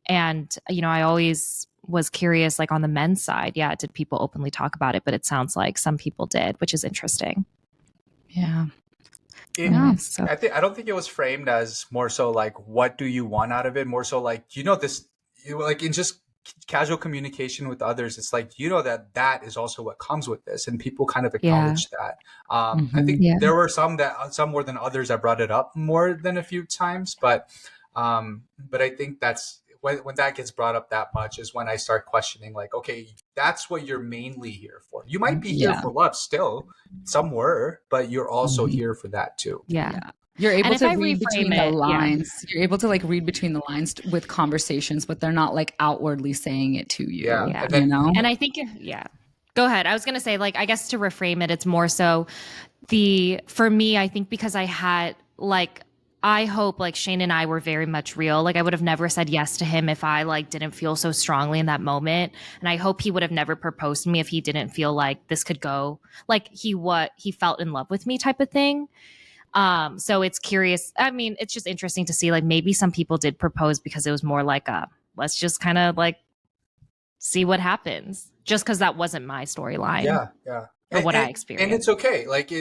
And, you know, I always was curious, like on the men's side, did people openly talk about it? But it sounds like some people did, which is interesting. Yeah. I don't think it was framed as more so like, what do you want out of it? More so like, you know, this, like in just casual communication with others, it's like, you know, that is also what comes with this, and people kind of acknowledge that. I think there were some more than others that brought it up more than a few times, but I think that's when that gets brought up that much is when I start questioning, like, okay, that's what you're mainly here for. You might be here for love still, some were, but you're also here for that too. You're able to read between the lines. You're able to like read between the lines with conversations, but they're not like outwardly saying it to you. And then, you know? And I think, go ahead. I was going to say, like, I guess to reframe it, it's more so for me, I think because I had like, I hope like Shane and I were very much real. Like I would have never said yes to him if I like didn't feel so strongly in that moment. And I hope he would have never proposed to me if he didn't feel like this could go like he felt in love with me type of thing. So it's curious. I mean, it's just interesting to see like maybe some people did propose because it was more like let's just kind of like see what happens, just because that wasn't my storyline. Or what I experienced. And it's okay. Like,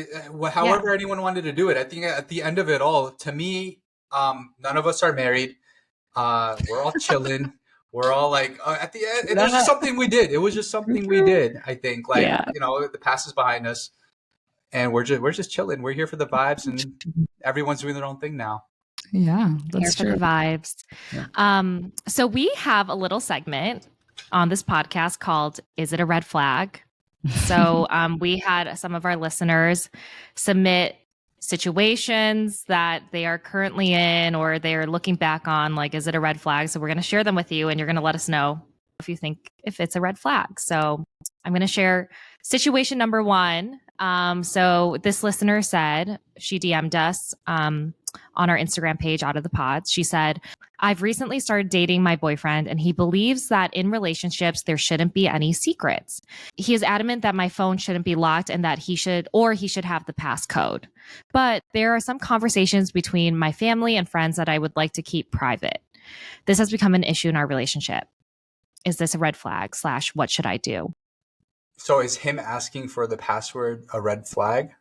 however anyone wanted to do it. I think at the end of it all, to me, none of us are married. We're all chilling. we're all like, at the end, it was just something we did. It was just something we did. I think, like, you know, the past is behind us, and we're just chilling. We're here for the vibes, and everyone's doing their own thing now. Yeah, Here that's for true. the vibes. So we have a little segment on this podcast called "Is It a Red Flag?" So we had some of our listeners submit situations that they are currently in or they're looking back on, like, is it a red flag? So we're going to share them with you, and you're going to let us know if you think if it's a red flag. So I'm going to share situation number one. So this listener said, she DM'd us on our Instagram page, Out of the Pods. She said, I've recently started dating my boyfriend, and he believes that in relationships, there shouldn't be any secrets. He is adamant that my phone shouldn't be locked and that he should have the passcode. But there are some conversations between my family and friends that I would like to keep private. This has become an issue in our relationship. Is this a red flag / what should I do? So is him asking for the password a red flag?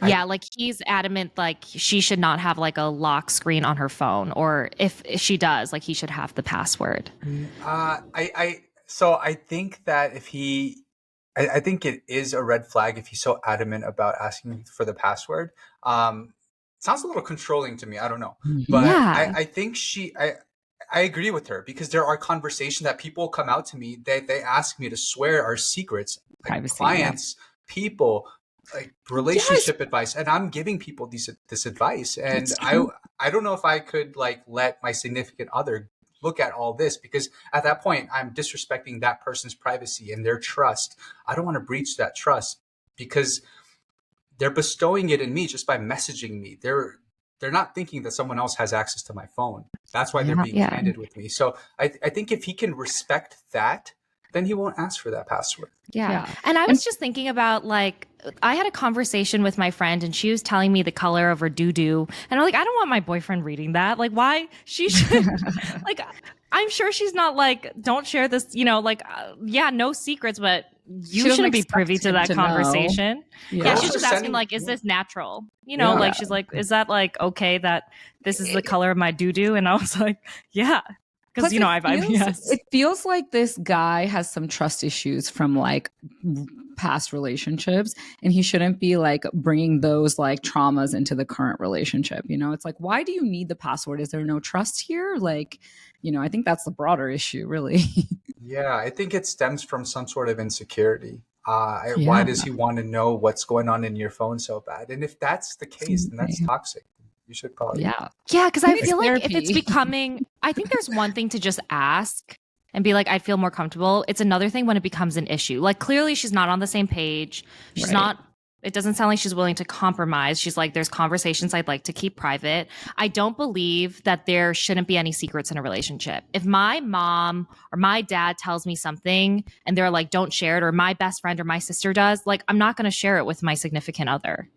Yeah, like he's adamant, like she should not have like a lock screen on her phone, or if she does, like he should have the password. So I think that I think it is a red flag if he's so adamant about asking for the password. Sounds a little controlling to me. I don't know, but Yeah. I think I agree with her, because there are conversations that people come out to me that they ask me to swear are secrets, like Privacy, clients, people, like relationship advice, and I'm giving people this advice, and I don't know if I could like let my significant other look at all this, because at that point I'm disrespecting that person's privacy and their trust. I don't want to breach that trust, because they're bestowing it in me just by messaging me. They're not thinking that someone else has access to my phone. That's why they're being candid with me. So I think if he can respect that, then he won't ask for that password. Yeah. And I was just thinking about, like, I had a conversation with my friend and she was telling me the color of her doo-doo. And I'm like, I don't want my boyfriend reading that. Like, why? She should, like, I'm sure she's not like, don't share this, you know, like, no secrets, but you shouldn't be privy to that conversation. Yeah, she's just asking, like, is this natural? You know, like, she's like, is that like okay that this is the color of my doo-doo? And I was like, yeah. Because, you know, it feels like this guy has some trust issues from like past relationships, and he shouldn't be like bringing those like traumas into the current relationship. You know, it's like, why do you need the password? Is there no trust here? Like, you know, I think that's the broader issue, really. Yeah, I think it stems from some sort of insecurity. Why does he want to know what's going on in your phone so bad? And if that's the case, then that's toxic. You should call it. Yeah, because I feel like if it's becoming, I think there's one thing to just ask and be like, I'd feel more comfortable. It's another thing when it becomes an issue. Like, clearly she's not on the same page. She's not, it doesn't sound like she's willing to compromise. She's like, there's conversations I'd like to keep private. I don't believe that there shouldn't be any secrets in a relationship. If my mom or my dad tells me something and they're like, don't share it, or my best friend or my sister does, like, I'm not going to share it with my significant other.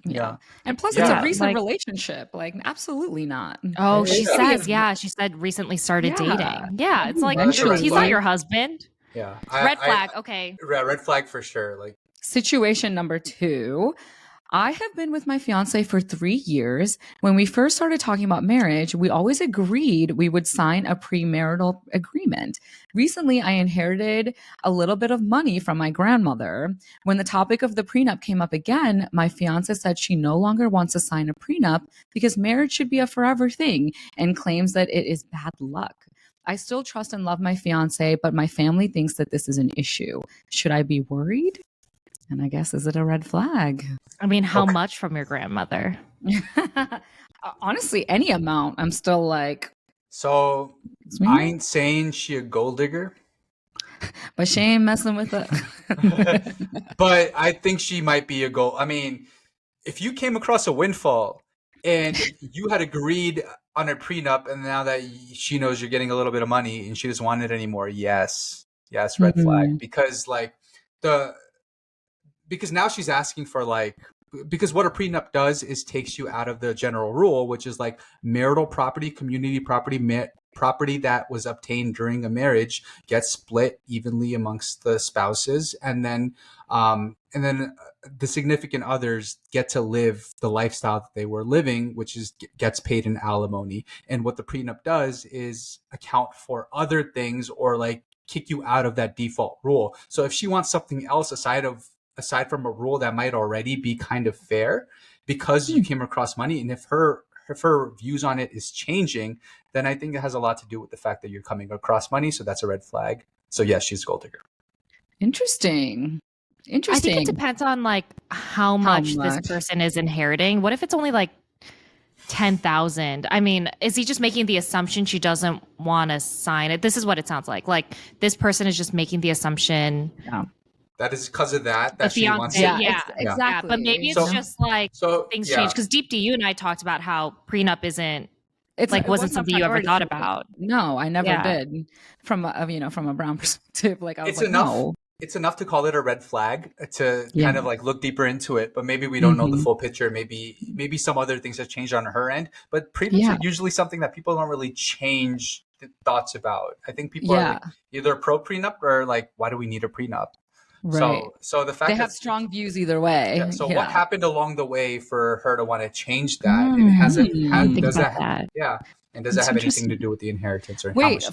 Yeah. And plus it's a recent relationship. Like, absolutely not. Oh, she said recently started dating. Yeah. It's like, he's not your husband. Yeah. Red flag. Okay. Red flag for sure. Like, situation number 2. I have been with my fiance for 3 years. When we first started talking about marriage, we always agreed we would sign a premarital agreement. Recently, I inherited a little bit of money from my grandmother. When the topic of the prenup came up again, my fiance said she no longer wants to sign a prenup because marriage should be a forever thing, and claims that it is bad luck. I still trust and love my fiance, but my family thinks that this is an issue. Should I be worried? And I guess, is it a red flag? I mean, how much from your grandmother? Honestly, any amount. I'm still like. So I ain't saying she a gold digger, but she ain't messing with it. But I think she might be a gold. I mean, if you came across a windfall and you had agreed on a prenup, and now that she knows you're getting a little bit of money and she doesn't want it anymore, yes, red flag. Because like because now she's asking for like because what a prenup does is takes you out of the general rule, which is like marital property, community property, property that was obtained during a marriage gets split evenly amongst the spouses, and then the significant others get to live the lifestyle that they were living, which is gets paid in alimony. And what the prenup does is account for other things, or like kick you out of that default rule. So if she wants something else aside from a rule that might already be kind of fair, because you came across money, and if her views on it is changing, then I think it has a lot to do with the fact that you're coming across money. So that's a red flag. So yes, she's a gold digger. Interesting. I think it depends on like how much this person is inheriting. What if it's only like 10,000? I mean, is he just making the assumption she doesn't want to sign it? This is what it sounds like. Like this person is just making the assumption. Yeah. That is because of that she fiance, wants yeah, it. exactly. Yeah, but maybe it's just like things change. Because Deepti, you and I talked about how prenup isn't. It wasn't something you ever thought about. No, I never did. From a brown perspective, like I was no. It's enough to call it a red flag to kind of like look deeper into it, but maybe we don't know the full picture. Maybe some other things have changed on her end, but prenups are usually something that people don't really change thoughts about. I think people are like either pro prenup or like, why do we need a prenup? Right. So the fact they have strong views either way. Yeah, so what happened along the way for her to want to change that? And does that have anything to do with the inheritance or wait?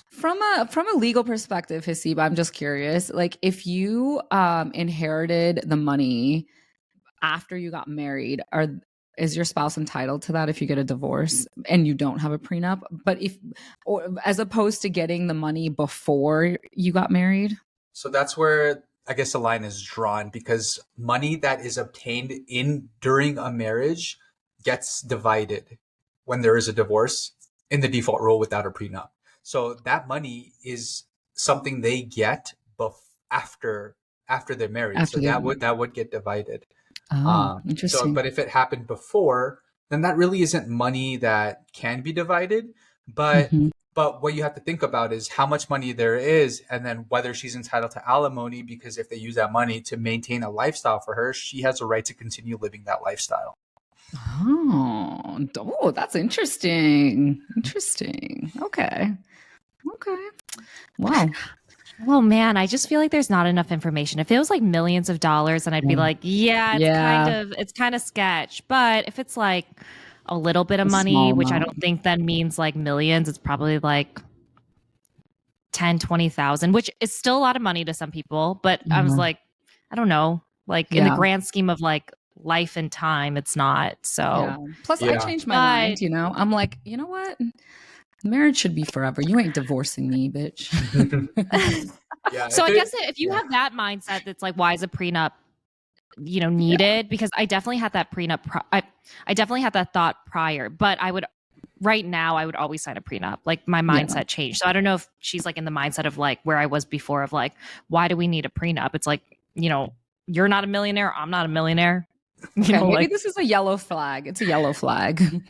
From a legal perspective, Haseeb, I'm just curious. Like, if you inherited the money after you got married, is your spouse entitled to that if you get a divorce and you don't have a prenup? But as opposed to getting the money before you got married? So that's where I guess the line is drawn, because money that is obtained during a marriage gets divided when there is a divorce in the default rule without a prenup. So that money is something they get after they're married. That would get divided. Oh, interesting. But if it happened before, then that really isn't money that can be divided. But what you have to think about is how much money there is, and then whether she's entitled to alimony, because if they use that money to maintain a lifestyle for her, she has a right to continue living that lifestyle. Oh, that's interesting. Okay. Wow. Oh man, I just feel like there's not enough information. If it was like millions of dollars, then I'd be like, it's kind of sketch. But if it's like a little bit of money, which I don't think then means like millions, it's probably like 10, 20,000, which is still a lot of money to some people. But I was like, I don't know, like in the grand scheme of like life and time, it's not. So plus I changed my mind, I'm like, you know what? Marriage should be forever. You ain't divorcing me, bitch. So I guess if you have that mindset, that's like, why is a prenup needed? Because I definitely had that prenup. I definitely had that thought prior, but right now I would always sign a prenup. Like my mindset changed. So I don't know if she's like in the mindset of like where I was before of like, why do we need a prenup? It's like, you're not a millionaire. I'm not a millionaire. Maybe this is a yellow flag. It's a yellow flag.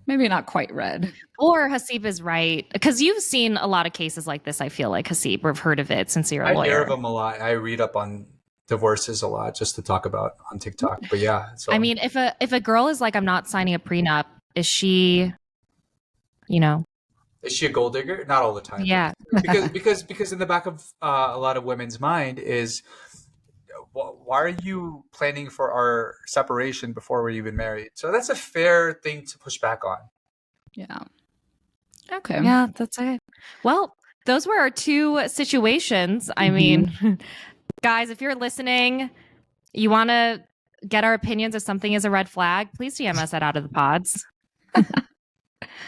Maybe not quite red. Or Haseeb is right. Because you've seen a lot of cases like this, I feel like, Haseeb, or have heard of it since you're a lawyer. I hear of them a lot. I read up on divorces a lot just to talk about on TikTok. But so I mean, if a girl is like, I'm not signing a prenup, is she, Is she a gold digger? Not all the time. Yeah. Because in the back of a lot of women's mind is, why are you planning for our separation before we're even married? So that's a fair thing to push back on. Yeah. Okay. Yeah, that's it. Well, those were our two situations. I mean, guys, if you're listening, you want to get our opinions if something is a red flag, please DM us at Out of the Pods.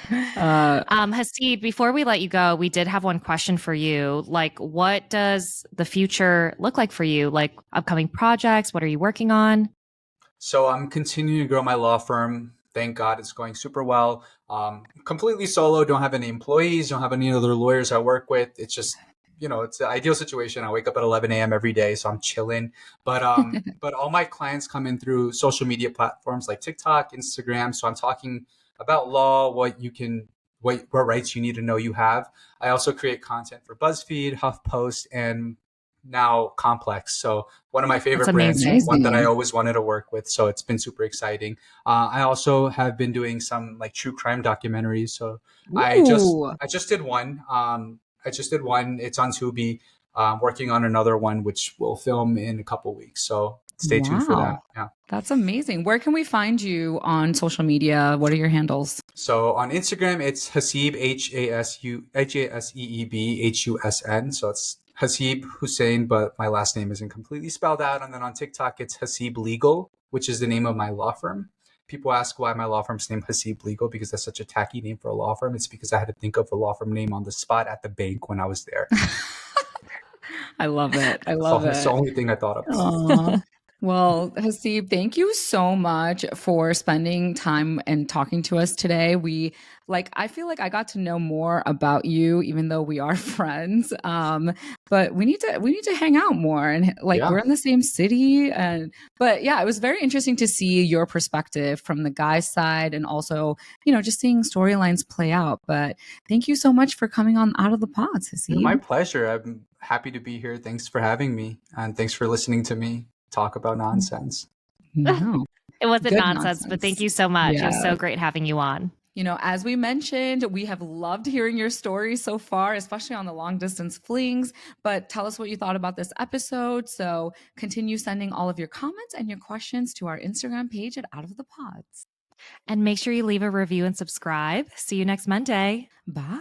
Haseeb, before we let you go, we did have one question for you. Like, what does the future look like for you? Like upcoming projects, what are you working on? So I'm continuing to grow my law firm. Thank God it's going super well. Completely solo, don't have any employees, don't have any other lawyers I work with. It's just, it's the ideal situation. I wake up at 11 a.m. every day, so I'm chilling. But all my clients come in through social media platforms like TikTok, Instagram. So I'm talking about law, what rights you need to know you have. I also create content for BuzzFeed, HuffPost, and now complex. So one of my favorite That's brands, amazing. one that I always wanted to work with. So it's been super exciting. I also have been doing some like true crime documentaries. So Ooh, I just did one. I just did one. It's on Tubi. Working on another one, which will film in a couple weeks. So stay tuned for wow. that. Yeah. That's amazing. Where can we find you on social media? What are your handles? So on Instagram, it's Haseeb Haseeb Hussain. So it's Haseeb Hussain, but my last name isn't completely spelled out. And then on TikTok, it's Haseeb Legal, which is the name of my law firm. People ask why my law firm's named Haseeb Legal because that's such a tacky name for a law firm. It's because I had to think of a law firm name on the spot at the bank when I was there. I love it. I So love it's the it. only thing I thought of. Aw. Well, Haseeb, thank you so much for spending time and talking to us today. I feel like I got to know more about you, even though we are friends. But we need to hang out more and like Yeah. we're in the same city. But yeah, it was very interesting to see your perspective from the guy's side and also, just seeing storylines play out. But thank you so much for coming on Out of the Pods, Yeah, my Haseeb. pleasure. I'm happy to be here. Thanks for having me. And thanks for listening to me talk about nonsense. No, It wasn't good nonsense, but thank nonsense. you so much. It was Yeah. so great having you on. As we mentioned, we have loved hearing your stories so far, especially on the long distance flings. But tell us what you thought about this episode. So continue sending all of your comments and your questions to our Instagram page at Out of the Pods. And make sure you leave a review and subscribe. See you next Monday. Bye.